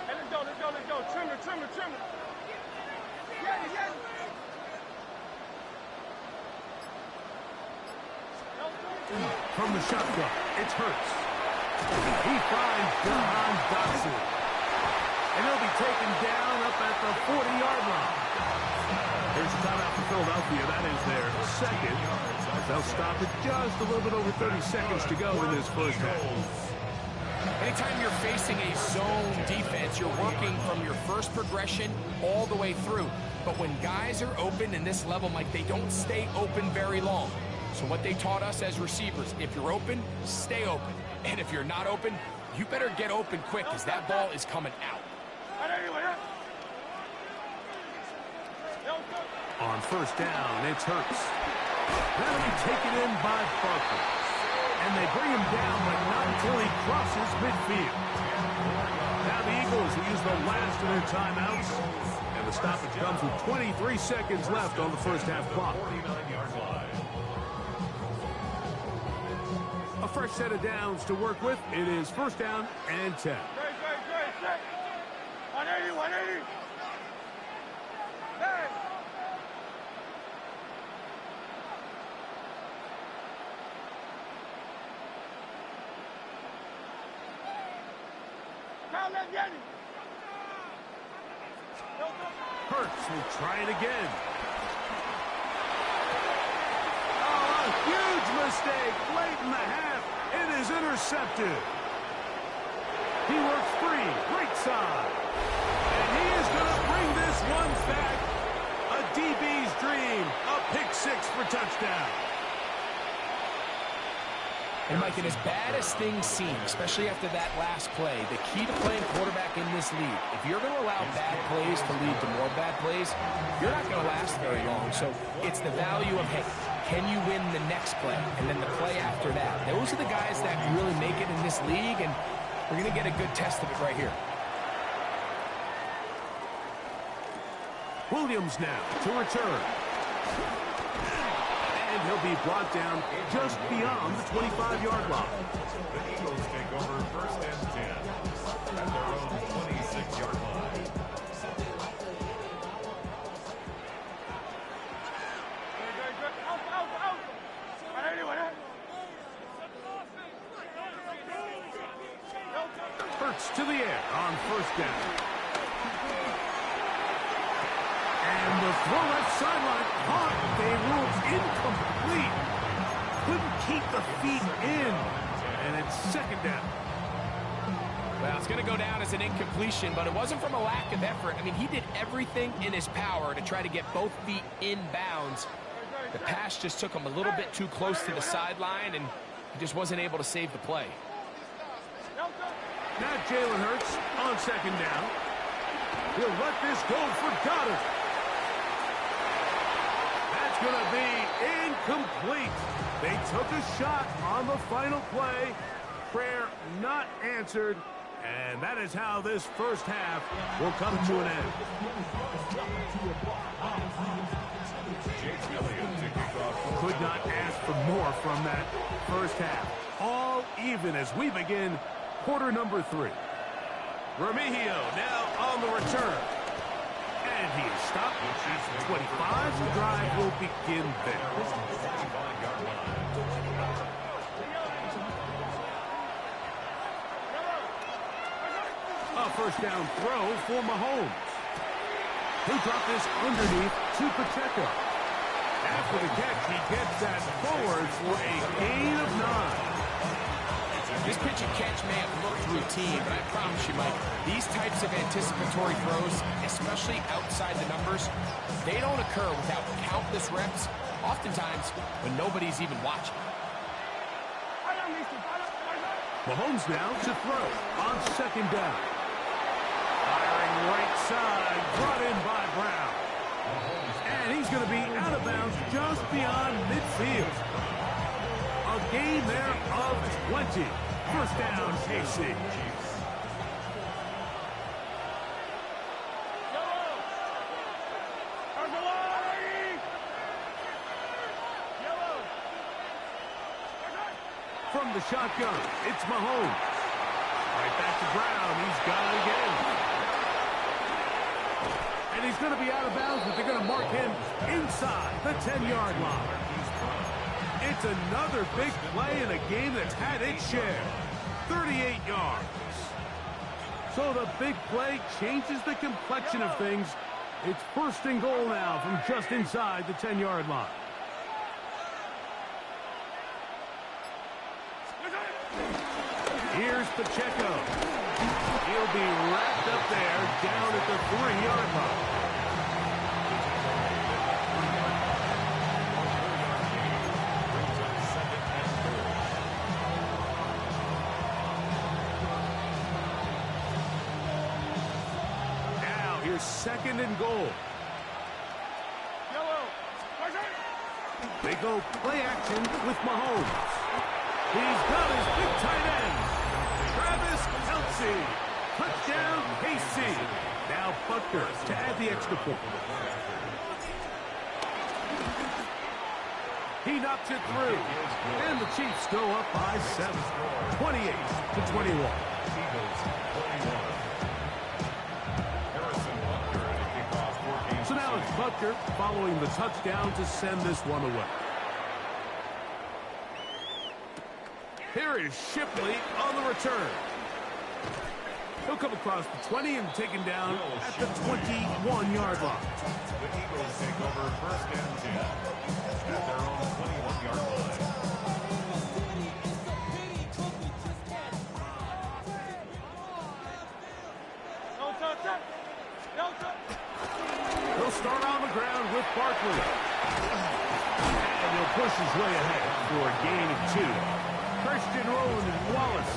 Hey, let's go. Trimmer. Yeah. From the shotgun, it's Hurts. He finds Jahan Dotson. And he'll be taken down up at the 40-yard line. Here's a timeout for Philadelphia. That is their second. As they'll stop it just a little bit over 30 seconds to go in this first half. Anytime you're facing a zone defense, you're working from your first progression all the way through. But when guys are open in this level, Mike, they don't stay open very long. So what they taught us as receivers, if you're open, stay open. And if you're not open, you better get open quick because that ball is coming out. On first down, it's Hurts. That'll be taken in by Barkley. And they bring him down, but not until he crosses midfield. Now the Eagles will use the last of their timeouts. And the stoppage comes with 23 seconds left on the first half clock. 49-yard line. A fresh set of downs to work with. It is first down and 10. 180. Hey. Hurts will try it again. Oh, a huge mistake late in the half. It is intercepted. He works free, right side. And he is going to bring this one back. A DB's dream. A pick six for touchdown. And, Mike, and as bad as things seem, especially after that last play, the key to playing quarterback in this league, if you're going to allow bad plays to lead to more bad plays, you're not going to last very long. So it's the value of, hey, can you win the next play? And then the play after that. Those are the guys that really make it in this league, and we're going to get a good test of it right here. Williams now to return. And he'll be brought down just beyond the 25-yard line. The Eagles take over first and 10 at their own 26-yard line. Hurts to the air on first down. And the throw left sideline caught. They ruled incomplete. Couldn't keep the feet in. And it's second down. Well, it's going to go down as an incompletion, but it wasn't from a lack of effort. I mean, he did everything in his power to try to get both feet in bounds. The pass just took him a little bit too close to the sideline, and he just wasn't able to save the play. Now Jalen Hurts on second down. He'll let this go for Goddard. That's going to be incomplete. They took a shot on the final play. Prayer not answered. And that is how this first half will come to an end. Could not ask for more from that first half. All even as we begin quarter number 3. Remigio now on the return. And he is stopped. 25. The drive will begin there. first down throw for Mahomes. Who dropped this underneath to Pacheco. After the catch, he gets that forward for a gain of 9. This pitch and catch may have looked routine, but I promise you, Mike, these types of anticipatory throws, especially outside the numbers, they don't occur without countless reps, oftentimes when nobody's even watching. Mahomes now to throw on second down. Firing right side, brought in by Brown. And he's going to be out of bounds just beyond midfield. A gain there of 20. First down, KC. From the shotgun, it's Mahomes. Right back to Brown. He's got it again. And he's going to be out of bounds, but they're going to mark him inside the 10-yard line. It's another big play in a game that's had its share. 38 yards. So the big play changes the complexion of things. It's first and goal now from just inside the 10-yard line. Here's Pacheco. He'll be wrapped up there down at the 3-yard line. Now here's second and goal. They go play action with Mahomes. He's got his big tight end. Travis Kelce. Touchdown, KC. Now Butker to add the extra point. He knocks it through. And the Chiefs go up by 7. 28-21. So now it's Butker following the touchdown to send this one away. Here is Shipley on the return. He'll come across the 20 and taken down at the 21-yard line. The Eagles take over first and 10 at their own 21-yard line. He'll start on the ground with Barkley. And he'll push his way ahead for a gain of 2. Christian Rowland and Wallace.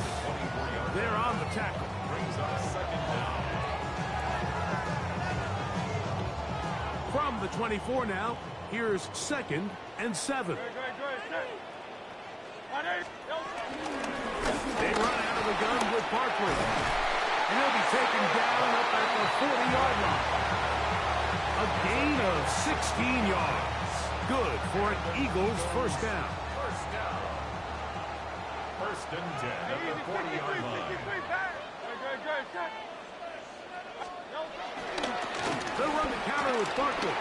They're on the tackle. Brings up second down. From the 24 now, here's second and 7. They run out of the gun with Barkley. And he'll be taken down up at the 40-yard line. A gain of 16 yards. Good for an Eagles first down. First and 10 at the 40-yard line. They'll run the counter with Barkley.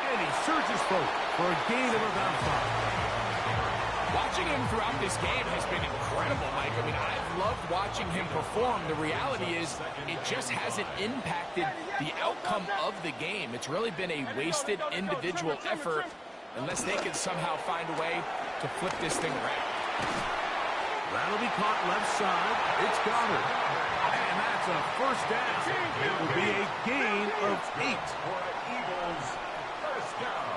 And he surges forward for a gain of about 5. Watching him throughout this game has been incredible, Mike. I mean, I've loved watching him perform. The reality is it just hasn't impacted the outcome of the game. It's really been a wasted individual effort unless they can somehow find a way to flip this thing around. That'll be caught left side. It's Goddard. And that's a first down. It will be a gain of 8. Eagles first down.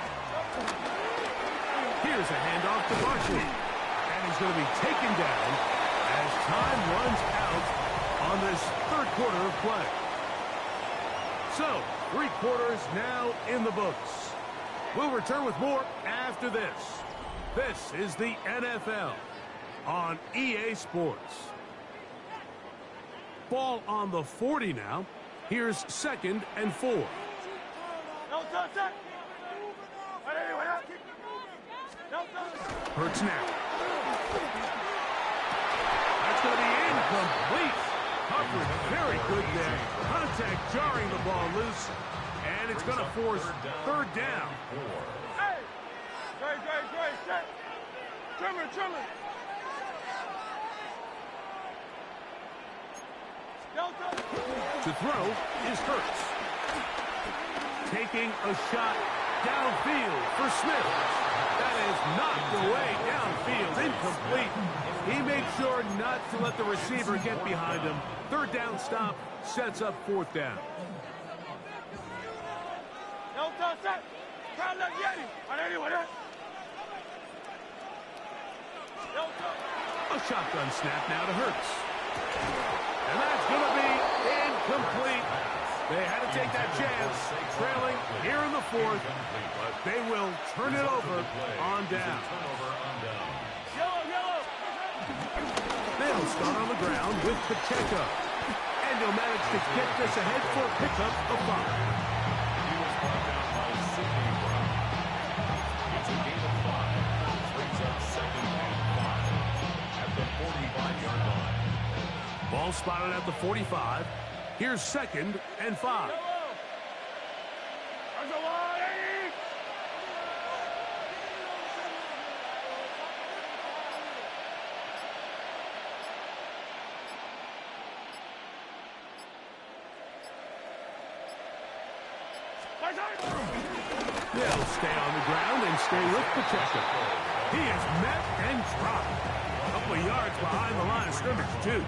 Here's a handoff to Barkley. And he's going to be taken down as time runs out on this third quarter of play. So, 3 quarters now in the books. We'll return with more after this. This is the NFL on EA Sports. Ball on the 40 now. Here's second and 4. Hurts now. That's going to be incomplete. Coverage very good there. Contact jarring the ball loose. And it's going to force third down. Hey! Great. Trimmer. To throw is Hurts. Taking a shot downfield for Smith. That is knocked away downfield, incomplete. He made sure not to let the receiver get behind him. Third down stop sets up fourth down. A shotgun snap now to Hurts. And that's going to be incomplete. They had to take that chance, trailing here in the fourth, but they will turn it over on down. They'll start on the ground with Pacheco. And he'll manage to get this ahead for a pickup of 5. It's a gain of 5. Brings up 2nd and 5 at the 45-yard line. Ball spotted at the 45. Here's 2nd and 5. They'll stay on the ground and stay with Pacheco. He is met and dropped. A couple of yards behind the line of scrimmage, too.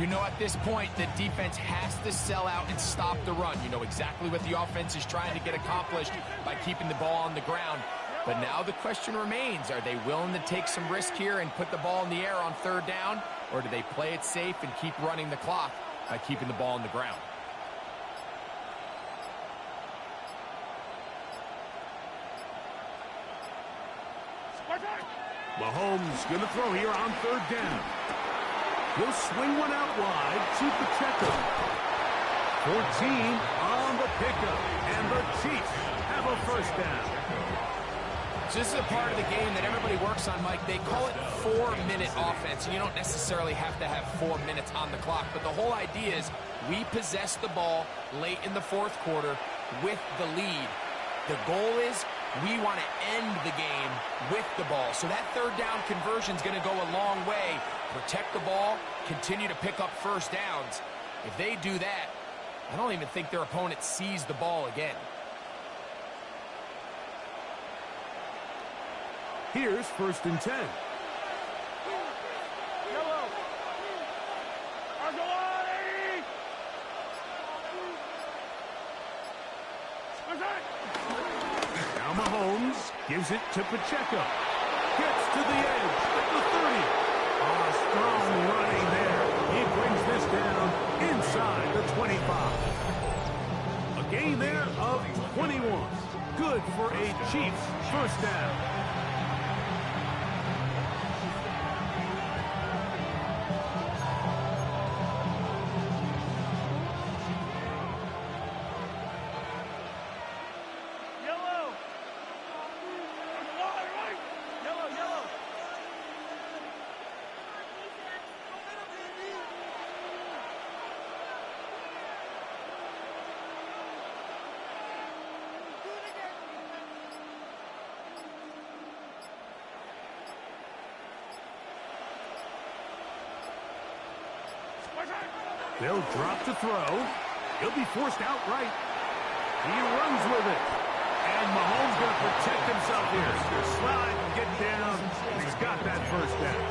You know, at this point, the defense has to sell out and stop the run. You know exactly what the offense is trying to get accomplished by keeping the ball on the ground. But now the question remains, are they willing to take some risk here and put the ball in the air on 3rd down? Or do they play it safe and keep running the clock by keeping the ball on the ground? Mahomes going to throw here on 3rd down. He'll swing one out wide to Pacheco. 14 on the pickup, and the Chiefs have a 1st down. So this is a part of the game that everybody works on, Mike. They call it 4-minute offense. You don't necessarily have to have 4 minutes on the clock, but the whole idea is we possess the ball late in the 4th quarter with the lead. The goal is we want to end the game with the ball. So that 3rd down conversion is going to go a long way. Protect the ball, continue to pick up 1st downs. If they do that, I don't even think their opponent sees the ball again. Here's 1st and 10. Now Mahomes gives it to Pacheco. Gets to the edge at the 30. Strong running there. He brings this down inside the 25. A gain there of 21. Good for a Chiefs 1st down. They'll drop to throw. He'll be forced outright. He runs with it. And Mahomes going to protect himself here. Slide, get down. He's got that 1st down.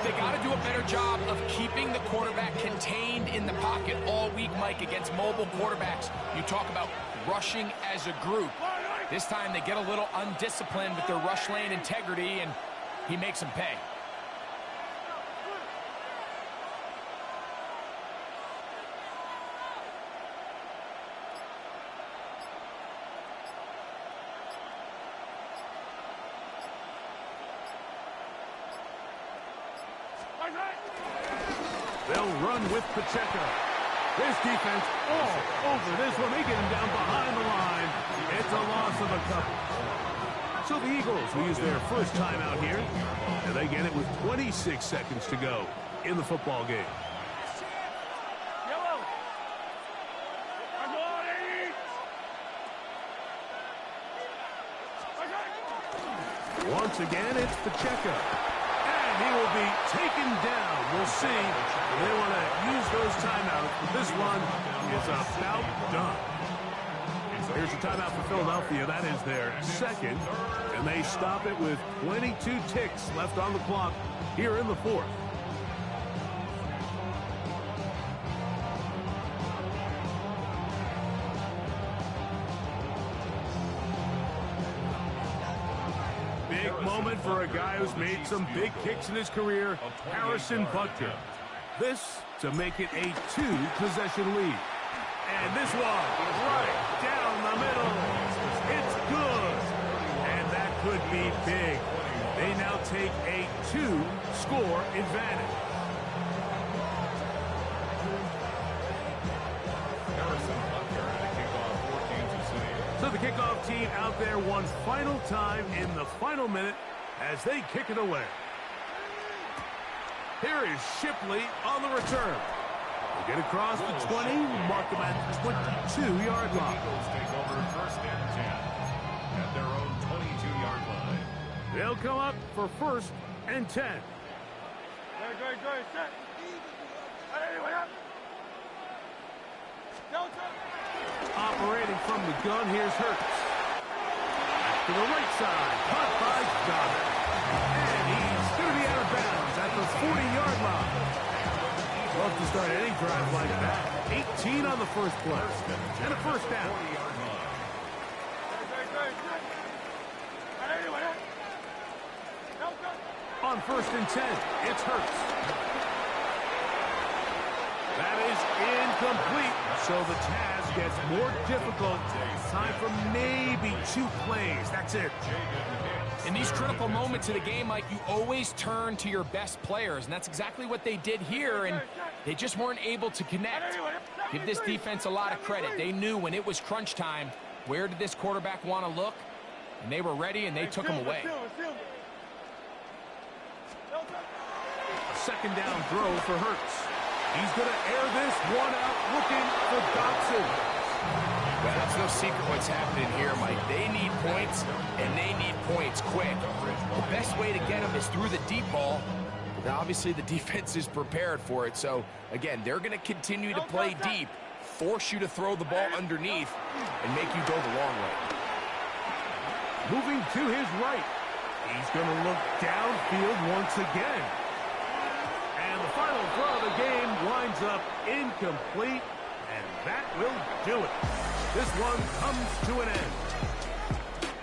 They got to do a better job of keeping the quarterback contained in the pocket all week, Mike, against mobile quarterbacks. You talk about rushing as a group. This time they get a little undisciplined with their rush lane integrity, and he makes them pay. They'll run with Pacheco. This defense all over this one. They get him down behind the line. It's a loss of a couple. So the Eagles will use their 1st timeout here, and they get it with 26 seconds to go in the football game. Once again, it's Pacheco. And And he will be taken down. We'll see. They want to use those timeouts, but this one is about done. Here's a timeout for Philadelphia. That is their second. And they stop it with 22 ticks left on the clock here in the fourth. Big moment for a guy who's made some big kicks in his career, Harrison Butker. This to make it a 2-possession lead. And this one, right down the middle. It's good. And that could be big. They now take a 2-score advantage. So the kickoff team out there one final time in the final minute as they kick it away. Here is Shipley on the return. They get across the 20, mark them at the 22-yard line. Eagles take over first and 10 at their own 22-yard line. They'll come up for first and 10. Great, set. Operating from the gun, here's Hurts. To the right side, caught by Goddard. And he's going to be out of bounds at the 40-yard line. Love to start any drive like that. 18 on the first play. And a first down. On first and 10, it's Hurts. That is incomplete. So the task gets more difficult. Time for maybe 2 plays. That's it. In these critical moments of the game, Mike, you always turn to your best players, and that's exactly what they did here, and they just weren't able to connect. Give this defense a lot of credit. They knew when it was crunch time, where did this quarterback want to look, and they were ready, and they took him away. A second down throw for Hurts. He's going to air this one out, looking for Dotson. Well, that's no secret what's happening here, Mike. They need points, and they need points quick. The best way to get them is through the deep ball. But obviously, the defense is prepared for it. So, again, they're going to continue to play deep, force you to throw the ball underneath, and make you go the long way. Moving to his right. He's going to look downfield once again. And the final throw of the game winds up incomplete, and that will do it. This one comes to an end.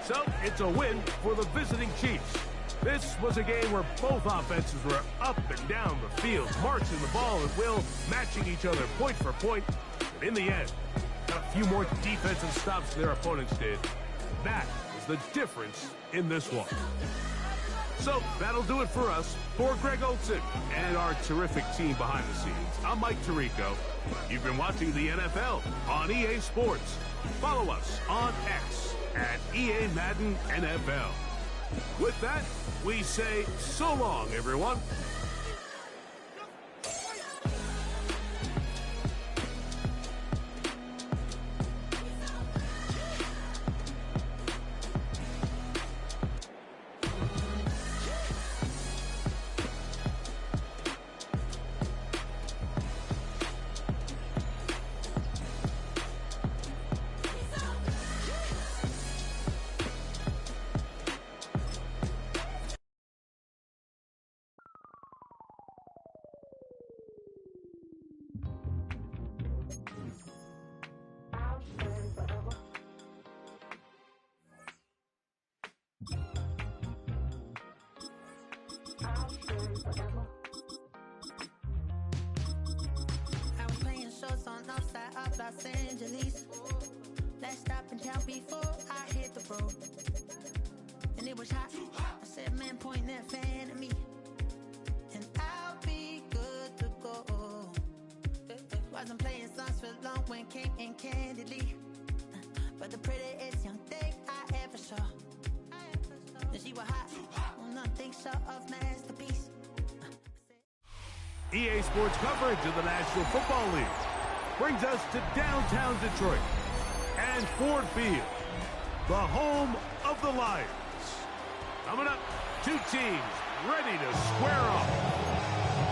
So it's a win for the visiting Chiefs. This was a game where both offenses were up and down the field, marching the ball at will, matching each other point for point. But in the end, got a few more defensive stops than their opponents did. That is the difference in this one. So that'll do it for us. For Greg Olsen and our terrific team behind the scenes, I'm Mike Tirico. You've been watching the NFL on EA Sports. Follow us on X at EA Madden NFL. With that, we say so long, everyone. I was playing shows on outside of Los Angeles. Last stop in town before I hit the road. And it was hot. I said, man, point that fan at me. And I'll be good to go. Wasn't playing songs for long when came in candidly. But the prettiest young thing I ever saw. And she was hot. Nothing short of masterpiece. EA Sports coverage of the National Football League brings us to downtown Detroit and Ford Field, the home of the Lions. Coming up, two teams ready to square off.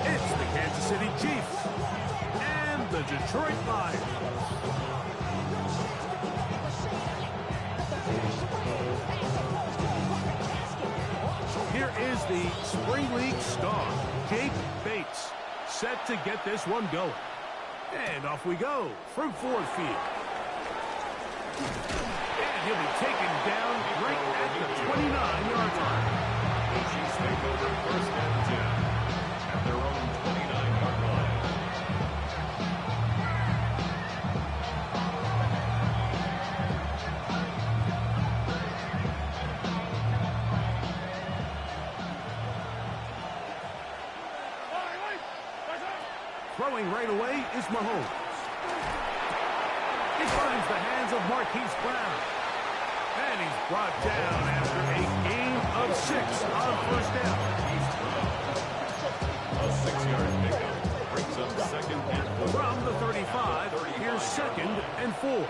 It's the Kansas City Chiefs and the Detroit Lions. Here is the Spring League star, Jake Bates, set to get this one going. And off we go from Ford Field. And he'll be taken down right at the 29-yard line. The Chiefs take over 1st and 10 at their own 29-yard line. Throwing right away is Mahomes. He finds the hands of Marquise Brown. And he's brought down after a gain of 6 on 1st down. A 6-yard pickup brings up 2nd and 4. From the 35, here's 2nd and 4.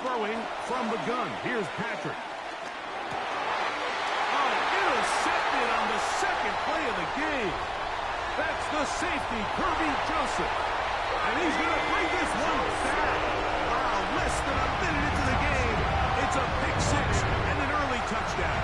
Throwing from the gun, here's Patrick. Oh, intercepted on the 2nd play of the game. That's the safety, Kirby Joseph. And he's going to bring this one back. Wow, less than a minute into the game. It's a pick 6 and an early touchdown.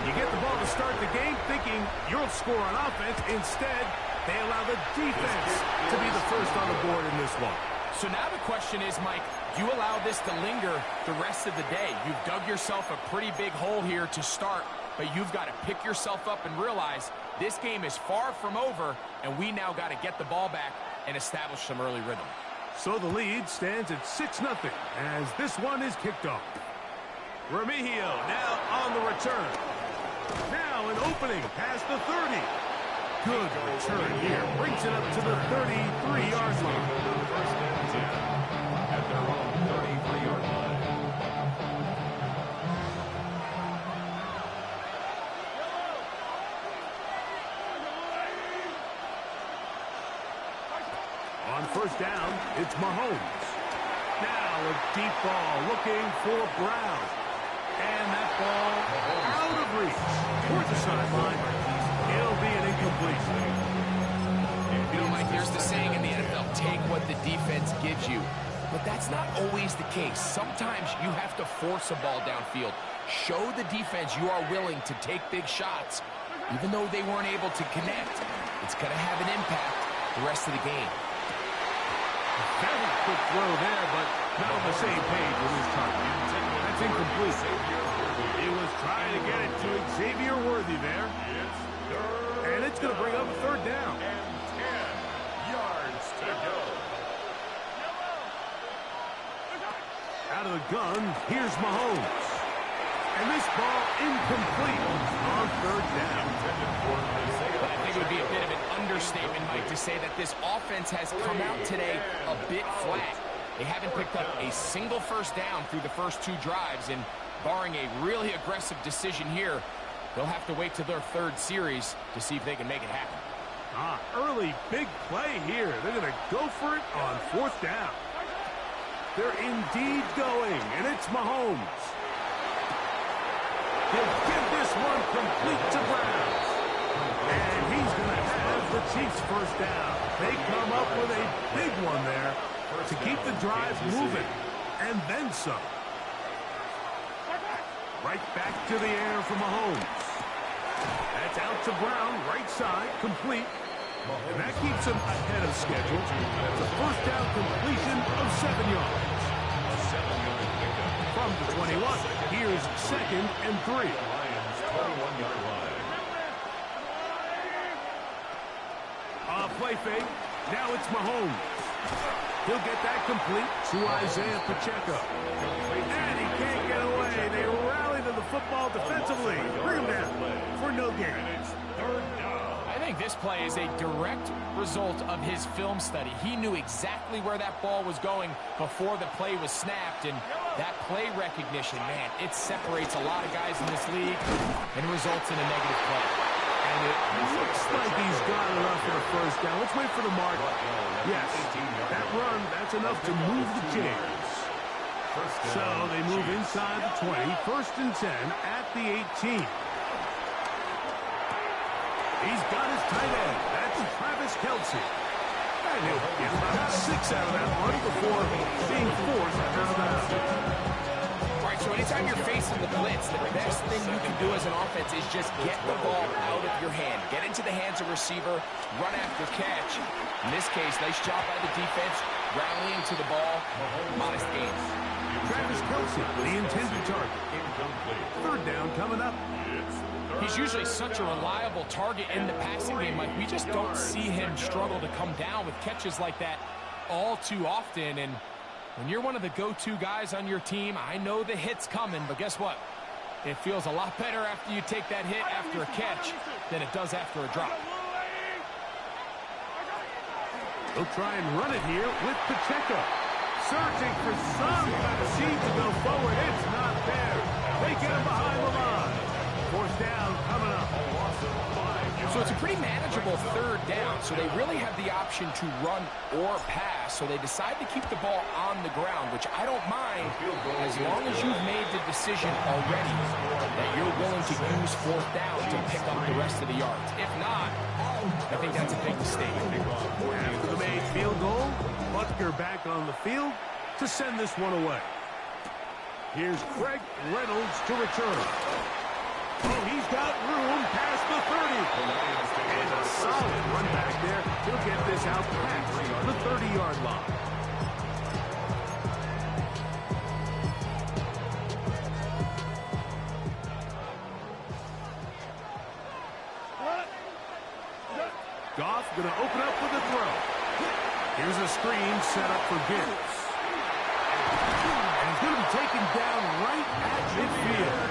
You get the ball to start the game thinking you'll score on offense. Instead, they allow the defense to be the first on the board in this one. So now the question is, Mike, do you allow this to linger the rest of the day? You've dug yourself a pretty big hole here to start, but you've got to pick yourself up and realize this game is far from over, and we now got to get the ball back and establish some early rhythm. So the lead stands at 6-0 as this one is kicked off. Remigio now on the return. Now an opening past the 30. Good return here. Brings it up to the 33-yard line. 1st and 10 at their own 33-yard line. On 1st down, it's Mahomes. Now a deep ball looking for Brown. And that ball out of reach toward the sideline. It'll be an incompletion. You know, Mike, there's the saying in the NFL, take what the defense gives you. But that's not always the case. Sometimes you have to force a ball downfield. Show the defense you are willing to take big shots. Even though they weren't able to connect, it's going to have an impact the rest of the game. Very quick throw there, but not on the same page with his target. That's incomplete. He was trying to get it to Xavier Worthy there. And it's going to bring up a 3rd down. And 10 yards to go. Out of the gun, here's Mahomes. And this ball incomplete on 3rd down. I think it would be a bit of an understatement, Mike, to say that this offense has come out today a bit flat. They haven't picked up a single 1st down through the first 2 drives, and barring a really aggressive decision here, they'll have to wait to their 3rd series to see if they can make it happen. Early big play here. They're going to go for it on 4th down. They're indeed going, and it's Mahomes. He'll give this one complete to Brown. And he's going to have the Chiefs' 1st down. They come up with a big one there to keep the drive moving, and then some. Right back to the air for Mahomes. That's out to Brown, right side, complete. And that keeps him ahead of schedule. That's a 1st down completion of 7 yards. From the 21, here's 2nd and 3. Lions 21-yard line. Play fake. Now it's Mahomes. He'll get that complete to Isaiah Pacheco. And he can't get away. They rally to the football defensively. Bring him down for no gain. I think this play is a direct result of his film study. He knew exactly where that ball was going before the play was snapped, and that play recognition, man, it separates a lot of guys in this league and results in a negative play. And it looks like he's got enough for the 1st down. Let's wait for the mark. Yes, that run, that's enough to move the chains. So they move inside the 20, 1st and 10 at the 18. He's got his tight end. That's Travis Kelce. And he'll get about 6 out of that one before being forced out of bounds. All right, so anytime you're facing the blitz, the best thing you can do as an offense is just get the ball out of your hand. Get into the hands of receiver, run after catch. In this case, nice job by the defense, rallying to the ball, modest gains. Travis Kelce, the intended target. 3rd down coming up. He's usually such a reliable target in the passing game. Like, we just don't see him struggle to come down with catches like that all too often. And when you're one of the go-to guys on your team, I know the hit's coming, but guess what? It feels a lot better after you take that hit after a catch than it does after a drop. They'll try and run it here with Pacheco. Searching for some kind of seed to go forward. It's not there. They get him behind the line. 4th down coming up. So it's a pretty manageable 3rd down, so they really have the option to run or pass, so they decide to keep the ball on the ground, which I don't mind as long as you've made the decision already that you're willing to use 4th down to pick up the rest of the yards. If not, I think that's a big mistake. After the made field goal, Butker back on the field to send this one away. Here's Craig Reynolds to return. Oh, he's got room past the 30. And a solid run back there. He'll get this out past the 30-yard line. Goff going to open up with a throw. Here's a screen set up for Gibbs. And he's going to be taken down right at midfield.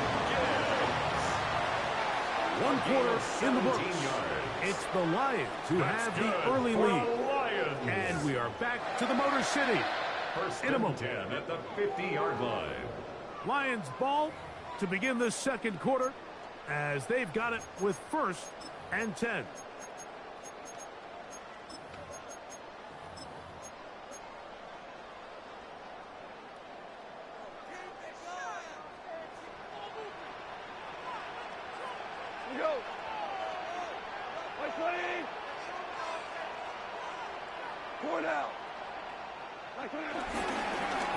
1 quarter in the books. It's the Lions who have the early lead. And we are back to the Motor City. In a moment. 10 at the 50-yard line. Lions ball to begin the 2nd quarter as they've got it with 1st and 10.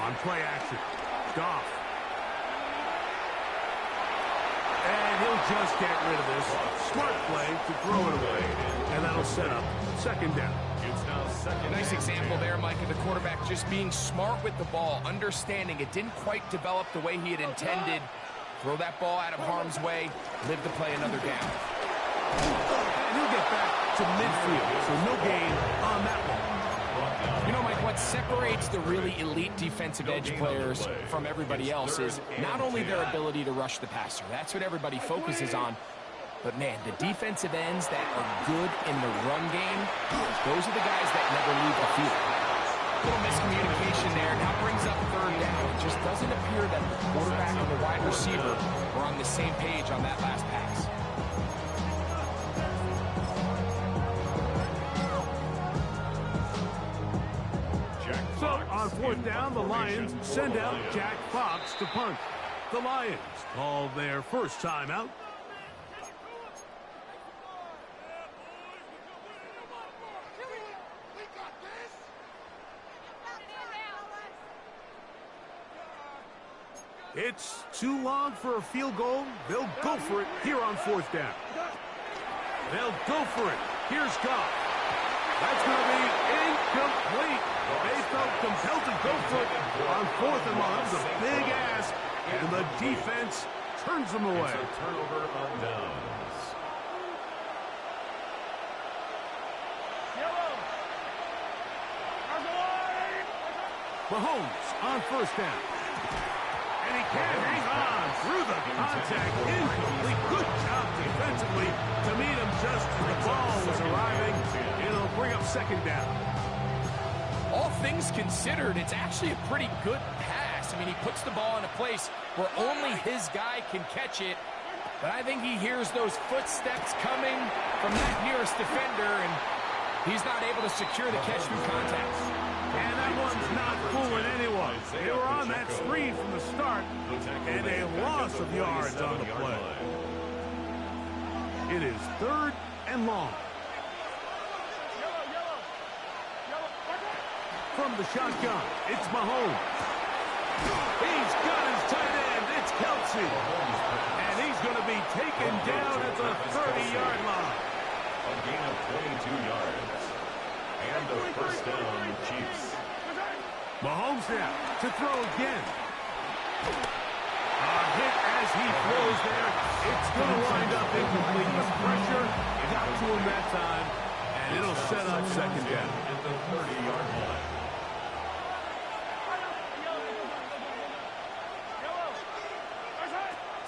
On play action, Goff. And he'll just get rid of this. Smart play to throw it away. And that'll set up 2nd down. It's now 2nd. Nice example there, Mike, of the quarterback just being smart with the ball, understanding it didn't quite develop the way he had intended. Throw that ball out of harm's way, live to play another down. And he'll get back to midfield, so no gain on that one. You know, Mike, what separates the really elite defensive edge players from everybody else is not only their ability to rush the passer. That's what everybody focuses on. But, man, the defensive ends that are good in the run game, those are the guys that never leave the field. Little miscommunication there. Now brings up 3rd down. It just doesn't appear that the quarterback and the wide receiver were on the same page on that last pass. So on 4th down, the Lions send out Jack Fox to punt. The Lions call their first timeout. It's too long for a field goal. They'll go for it here on 4th down. They'll go for it. Here's Goff. That's going to be incomplete. They felt compelled to go for it on 4th and long. It's a big ask, and the defense turns them away. It's a turnover on downs. Mahomes on 1st down. And he can't hang on through the contact. Incomplete. Good job defensively to meet him just as the ball was arriving. It'll bring up 2nd down. All things considered, it's actually a pretty good pass. I mean, he puts the ball in a place where only his guy can catch it. But I think he hears those footsteps coming from that nearest defender, and he's not able to secure the catch through contact. And that one's not fooling anyone. They were on that screen from the start, and a loss of yards on the play. It is 3rd and long. From the shotgun, it's Mahomes. He's got his tight end. It's Kelsey. And he's going to be taken down at the 30-yard line. A gain of 22 yards. And a first down, Chiefs. Mahomes now to throw again. A hit as he throws there. It's going to wind up incomplete. The pressure got to him that time, and it'll set up second down. At the 30-yard line.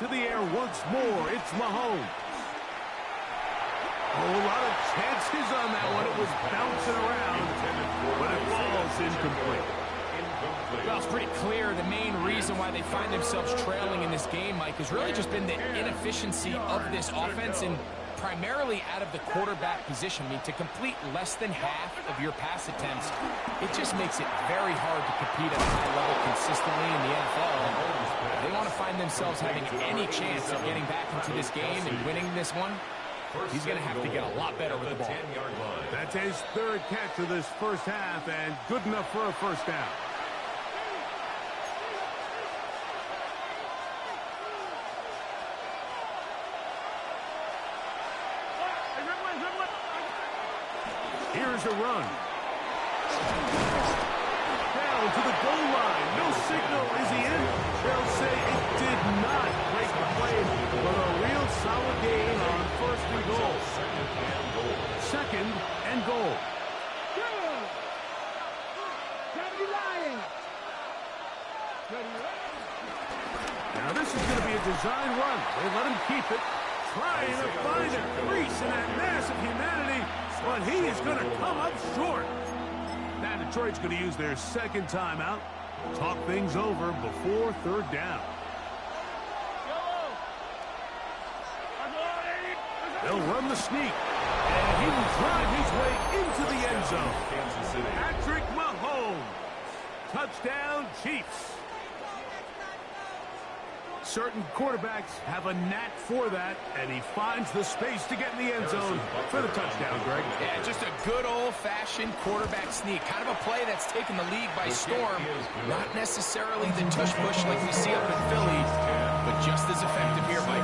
To the air once more, it's Mahomes. A lot of chances on that one. It was bouncing around, but it falls incomplete. Well, it's pretty clear the main reason why they find themselves trailing in this game, Mike, has really just been the inefficiency of this offense and primarily out of the quarterback position. I mean, to complete less than half of your pass attempts, it just makes it very hard to compete at a high level consistently in the NFL. They want to find themselves having any chance of getting back into this game and winning this one. He's going to have to get a lot better with the ball. That's his 3rd catch of this first half, and good enough for a first down. Here's a run. Down to the goal line. No signal. Is he in? They'll say it did not break the play, but a real solid gain on 1st and goal. 2nd and goal. Now this is going to be a design run. They let him keep it. Trying to find a crease in that mass of humanity, but he is going to come up short. Now Detroit's going to use their 2nd timeout. Talk things over before 3rd down. They'll run the sneak, and he will drive his way into the end zone. Patrick Mahomes. Touchdown, Chiefs. Certain quarterbacks have a knack for that, and he finds the space to get in the end zone for the touchdown, Greg. Yeah, just a good old-fashioned quarterback sneak. Kind of a play that's taken the league by storm. Not necessarily the tush-push like we see up in Philly, but just as effective here, Mike.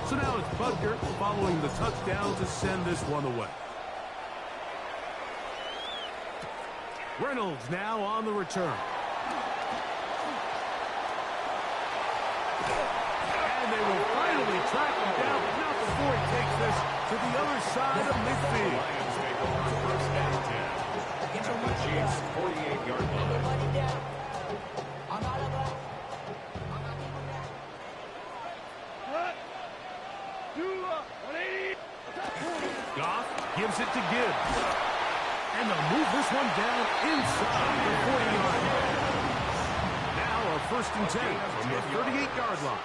So now it's Butker following the touchdown to send this one away. Reynolds now on the return. And they will finally track him down, but not before he takes this to the other side of midfield. Lions make over first down 10. At the Chiefs' 48-yard line. Goff gives it to Gibbs. And they'll move this one down inside the 40-yard line. Now a 1st and 10 from the 38-yard line.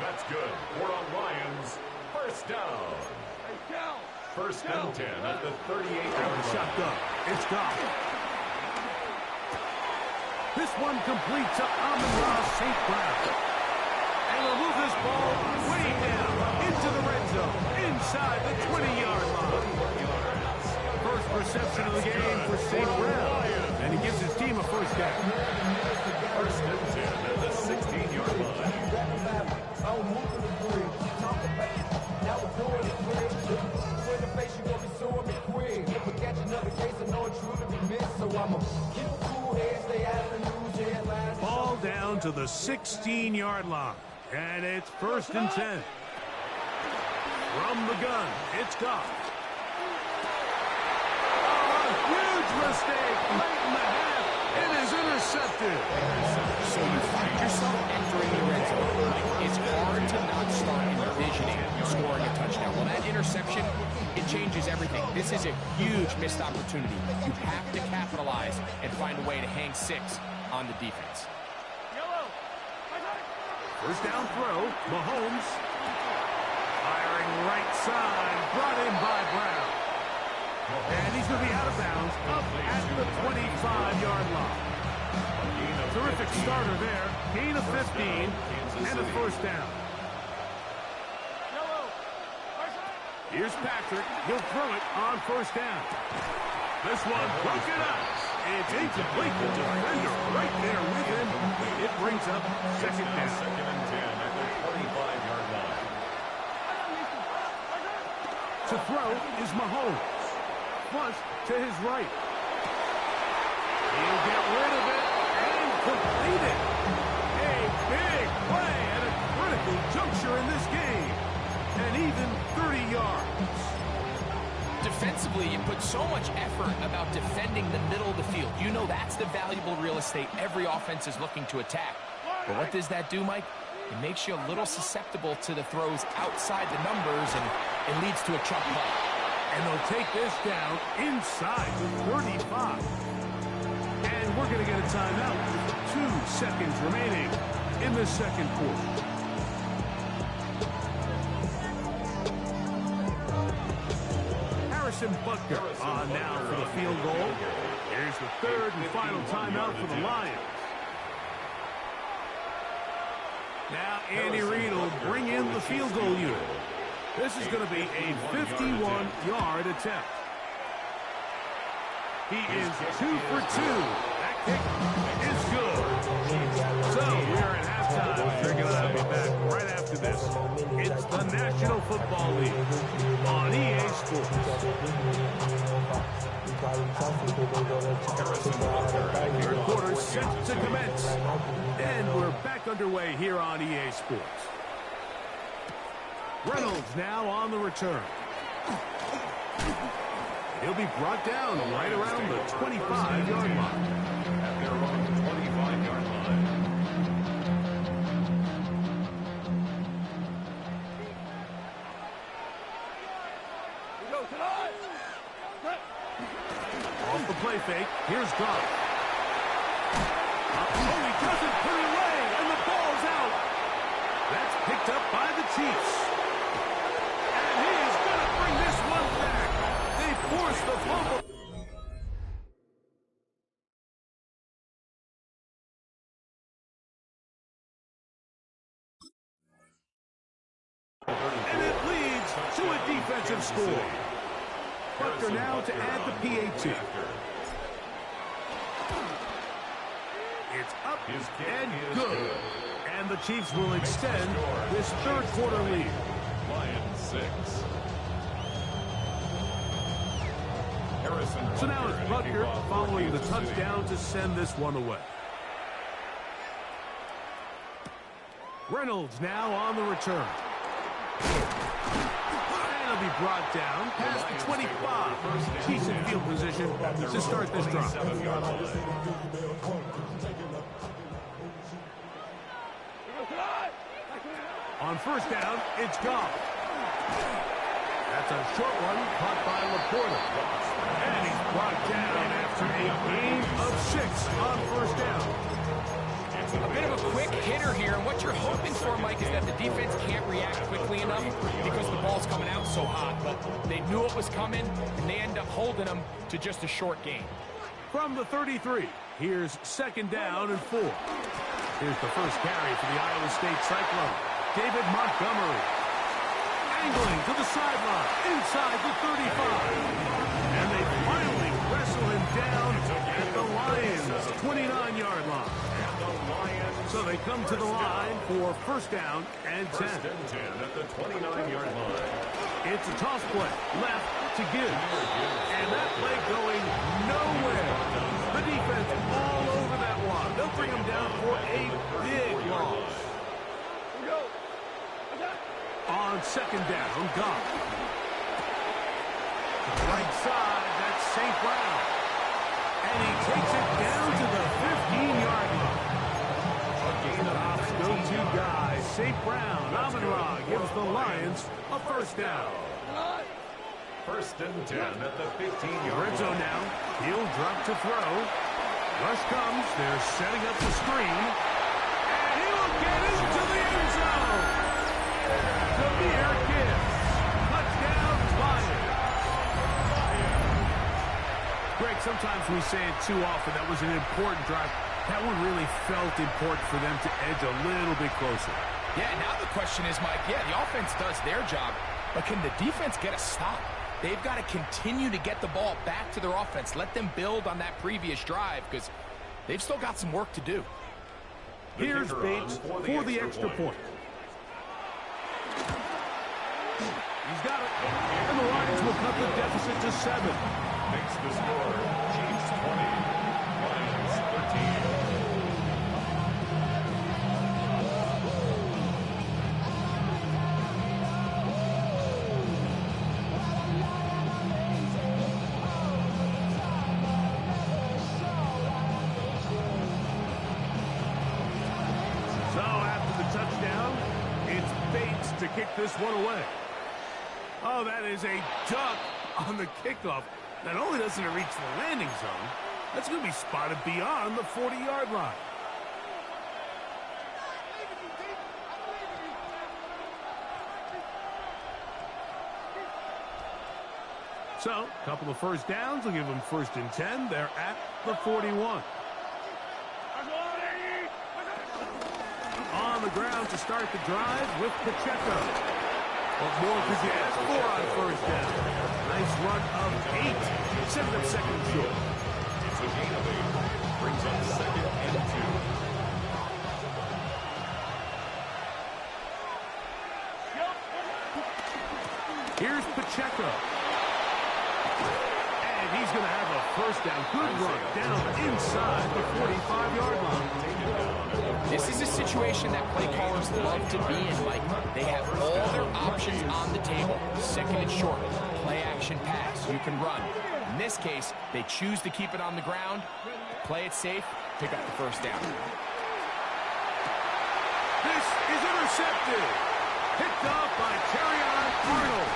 That's good. For the Lions, first down. 1st and 10 at the 38-yard line. Shotgun. It's Goff. This one complete to Amon-Ra St. Brown. And they'll move this ball way down into the red zone, inside the 20-yard line. First reception of the game for St. Brown, and he gives his team a first down. 1st and 10 at the 16-yard line. Ball down to the 16-yard line, and it's 1st and 10. From the gun, it's Goff. Huge mistake late in the half. It is intercepted. So you find yourself entering the red zone. It's hard to not start envisioning scoring a touchdown. Well, that interception, it changes everything. This is a huge missed opportunity. You have to capitalize and find a way to hang 6 on the defense. First down throw, Mahomes. Firing right side, brought in by Brown. And he's going to be out of bounds, up at the 25-yard line. Terrific starter there. Gain of 15 and a first down. Here's Patrick. He'll throw it on first down. This one broken up. It's incomplete. The defender right there with him. It brings up second down. Second and 10 at the 25-yard line. To throw is Mahomes. Flush to his right. He'll get rid of it and complete it. A big play at a critical juncture in this game. And even 30 yards. Defensively, you put so much effort about defending the middle of the field. You know that's the valuable real estate every offense is looking to attack. But what does that do, Mike? It makes you a little susceptible to the throws outside the numbers, and it leads to a truck play. And they'll take this down inside the 35. And we're going to get a timeout with 2 seconds remaining in the second quarter. Harrison Butker on now for the field goal. Here's the third and final timeout for the Lions. Now Andy Reid will bring in the field goal unit. This is going to be a 51-yard attempt. He is 2 for 2. That kick is good. So we are at halftime. Greg and I will be back right after this. It's the National Football League on EA Sports. Third quarter set to commence. And we're back underway here on EA Sports. Reynolds now on the return. He'll be brought down right around the 25-yard line. At their own 25-yard line. Off the play fake, here's Goff. Oh, he doesn't put it away, and the ball's out. That's picked up by the Chiefs. And he is going to bring this one back. They force the fumble. And it leads to a defensive score. Butker now to add the PAT. It's up and good. And the Chiefs will extend this third quarter lead. Lions 6. So now it's Butker following the touchdown to send this one away. Reynolds now on the return. And he'll be brought down past the 25. Chiefs in field position to start this drive. On first down, it's Goff. That's a short one caught by Laporta. And he's brought down after a gain of 6 on first down. A bit of a quick hitter here, and what you're hoping for, Mike, is that the defense can't react quickly enough because the ball's coming out so hot. But they knew it was coming, and they end up holding them to just a short gain. From the 33, here's second down and 4. Here's the first carry for the Iowa State Cyclone. David Montgomery. Angling to the sideline, inside the 35. And they finally wrestle him down at the Lions' 29-yard line. So they come to the line for first down and 10. First and 10 at the 29-yard line. It's a toss play, left to give. And that play going nowhere. The defense all over that one. They'll bring him down for a big loss. On second down, Goff. Right side, that's St. Brown. And he takes it down to the 15-yard line. Goff's go-to guy, St. Brown. Amon-Ra gives the Lions a first down. First and 10 at the 15-yard Rizzo line. now. He'll drop to throw. Rush comes. They're setting up the screen. And he will get into the end Jahmyr Gibbs. Touchdown, Lions. Greg, sometimes we say it too often. That was an important drive. That one really felt important for them to edge a little bit closer. Yeah, now the question is, Mike, the offense does their job, but can the defense get a stop? They've got to continue to get the ball back to their offense. Let them build on that previous drive because they've still got some work to do. Here's Bates for the extra point. He's got it. And the Lions will cut the deficit to 7. Makes the score Chiefs 20, Lions 13. So after the touchdown, it's Bates to kick this one away. Oh, that is a duck on the kickoff. Not only doesn't it reach the landing zone, that's going to be spotted beyond the 40-yard line. So, a couple of first downs will give them 1st and 10. They're at the 41. On the ground to start the drive with Pacheco. What more could you ask for on 1st down? Nice run of 8. 7 of 2nd and short. It's a gain of 8. Brings up 2nd and 2. Here's Pacheco. And he's going to have a 1st down. Good run down inside the 45-yard line. This is a situation that play callers love to be in, Mike. They have all their options on the table. 2nd and short, play action pass, you can run. In this case, they choose to keep it on the ground, play it safe, pick up the 1st down. This is intercepted. Picked off by Terrion Arnold.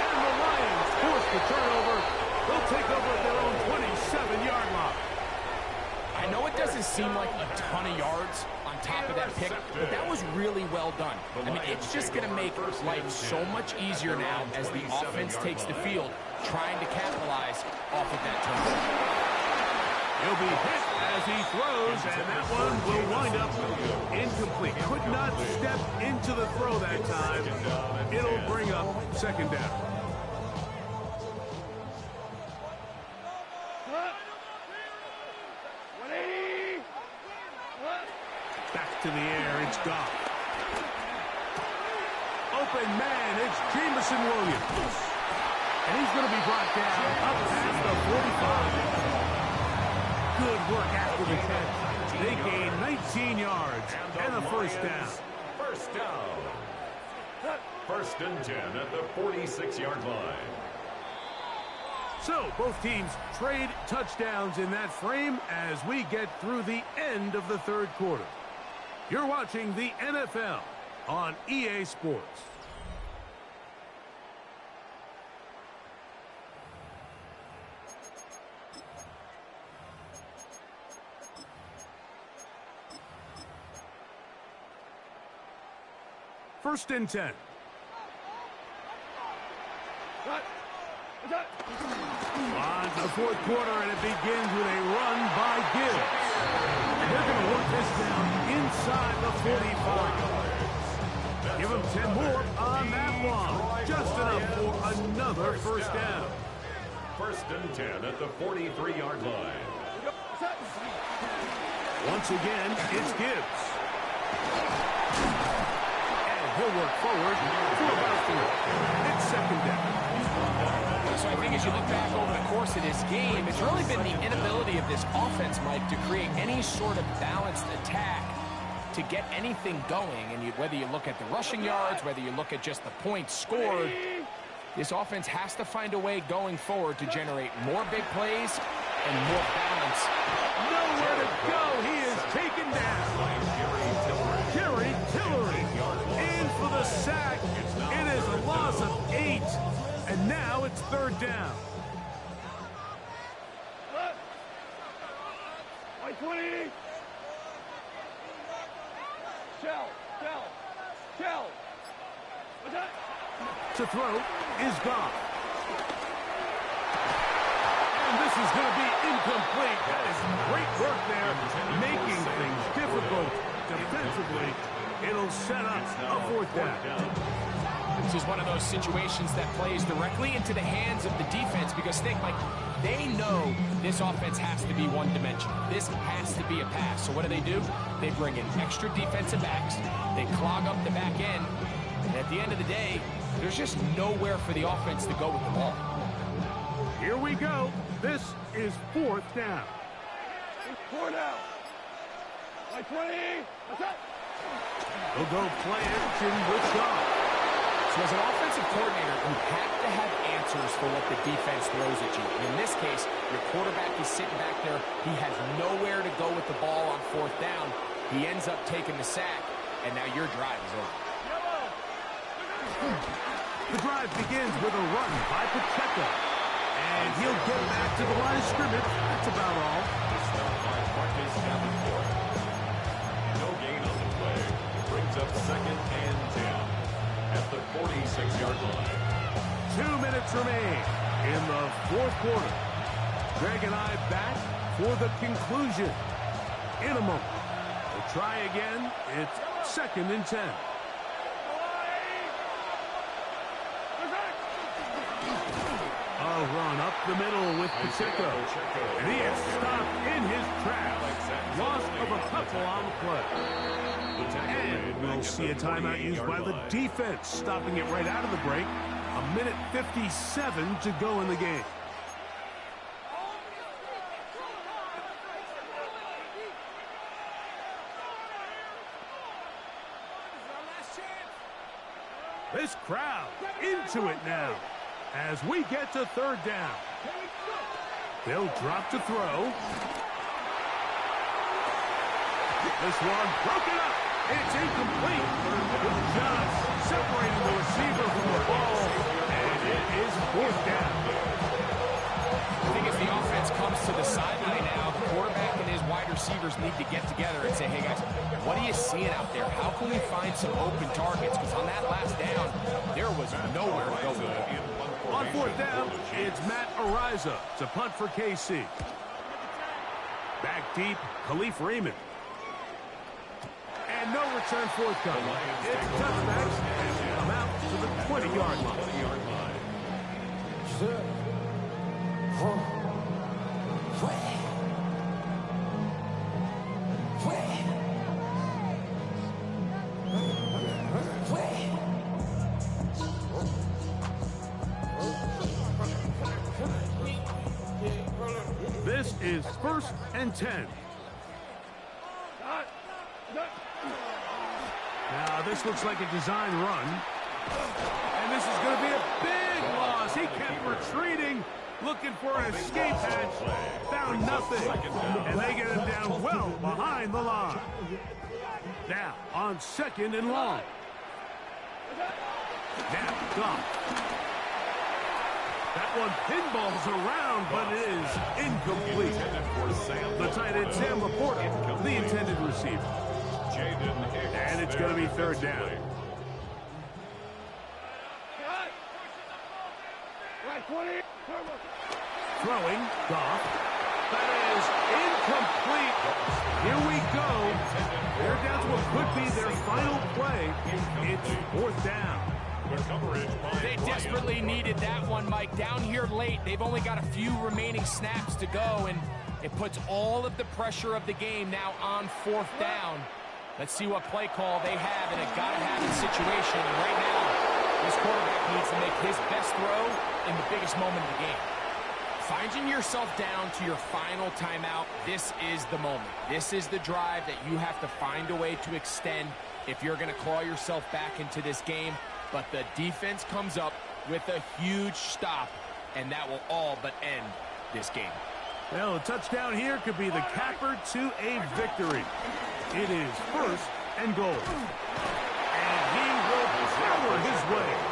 And the Lions force the turnover. They'll take over at their own 27-yard line. I know it doesn't seem like a ton of yards on top of that pick, but that was really well done. I mean, it's just going to make life so much easier now as the offense takes the field, trying to capitalize off of that turnover. He'll be hit as he throws, and that one will wind up incomplete. Could not step into the throw that time. It'll bring up 2nd down. To the air, it's Goff. Open man, it's Jameson Williams. And he's going to be brought down up past the 45. Good work after the catch. They gain 19 yards and a 1st down. 1st down. 1st and 10 at the 46-yard line. So both teams trade touchdowns in that frame as we get through the end of the 3rd quarter. You're watching the NFL on EA Sports. First and 10. On to the 4th quarter, and it begins with a run by Gibbs. They're going to work this down inside the 45. Give them 10 more on that one. Just enough for another 1st down. 1st and 10 at the 43-yard line. Once again, it's Gibbs. And he'll work forward for about 3. It's 2nd down. So I think as you look back over the course of this game, it's really been the inability of this offense, Mike, to create any sort of balanced attack to get anything going. And whether you look at the rushing yards, whether you look at just the points scored, this offense has to find a way going forward to generate more big plays and more balance. Nowhere to go. He is taken down. Jerry Tillery in for the sack. It is a loss of 8. And now it's 3rd down. 20. Shell. To throw is Goff. And this is going to be incomplete. That is great work there, making things difficult defensively. It'll set up a fourth down. This is one of those situations that plays directly into the hands of the defense because think, Mike, they know this offense has to be one-dimensional. This has to be a pass. So what do? They bring in extra defensive backs. They clog up the back end. And at the end of the day, there's just nowhere for the offense to go with the ball. Here we go. This is fourth down. 4 down. Like 20. Attack. They'll go play action with Goff. So as an offensive coordinator, you have to have answers for what the defense throws at you. And in this case, your quarterback is sitting back there. He has nowhere to go with the ball on fourth down. He ends up taking the sack, and now your drive is over. The drive begins with a run by Pacheco. And he'll get back to the line of scrimmage. That's about all. This now by Marcus Davenport. No gain on the play. Brings up 2nd and 10 at the 46-yard line. 2 minutes remain in the fourth quarter. Greg and I back for the conclusion in a moment. We'll try again. It's 2nd and 10. A run up the middle with Pacheco. And he is stopped in his tracks. Loss of a couple on the play. And we'll see a timeout used by the defense, stopping it right out of the break. 1:57 to go in the game. This crowd into it now as we get to third down. They'll drop to throw. This one broken up. It's incomplete. Just separating the receiver from the ball, and it is fourth down. I think as the offense comes to the sideline now, the quarterback and his wide receivers need to get together and say, hey, guys, what are you seeing out there? How can we find some open targets? Because on that last down, there was nowhere to go with it. On fourth down, it's Matt Araiza to punt for KC. Back deep, Khalif Raymond. And no return forthcoming. It's touchbacks, and we come out to the 20-yard line. This is 1st and 10. Now, this looks like a design run. And this is going to be a big loss. He kept retreating, looking for an escape hatch. Found nothing. And they get him down well behind the line. Now, on 2nd and long. Now, Goff. That one pinballs around, but it is incomplete. The tight end, Sam Laporta, the intended receiver. And it's going to be third down. Throwing, Goff. That is incomplete. Here we go. They're down to what could be their final play. It's fourth down. They desperately needed that one, Mike. Down here late, they've only got a few remaining snaps to go, and it puts all of the pressure of the game now on fourth down. Let's see what play call they have in a gotta-have-it situation. And right now, this quarterback needs to make his best throw in the biggest moment of the game. Finding yourself down to your final timeout, this is the moment. This is the drive that you have to find a way to extend if you're going to claw yourself back into this game. But the defense comes up with a huge stop, and that will all but end this game. Well, a touchdown here could be the capper to a victory. It is 1st and goal. And he will power his way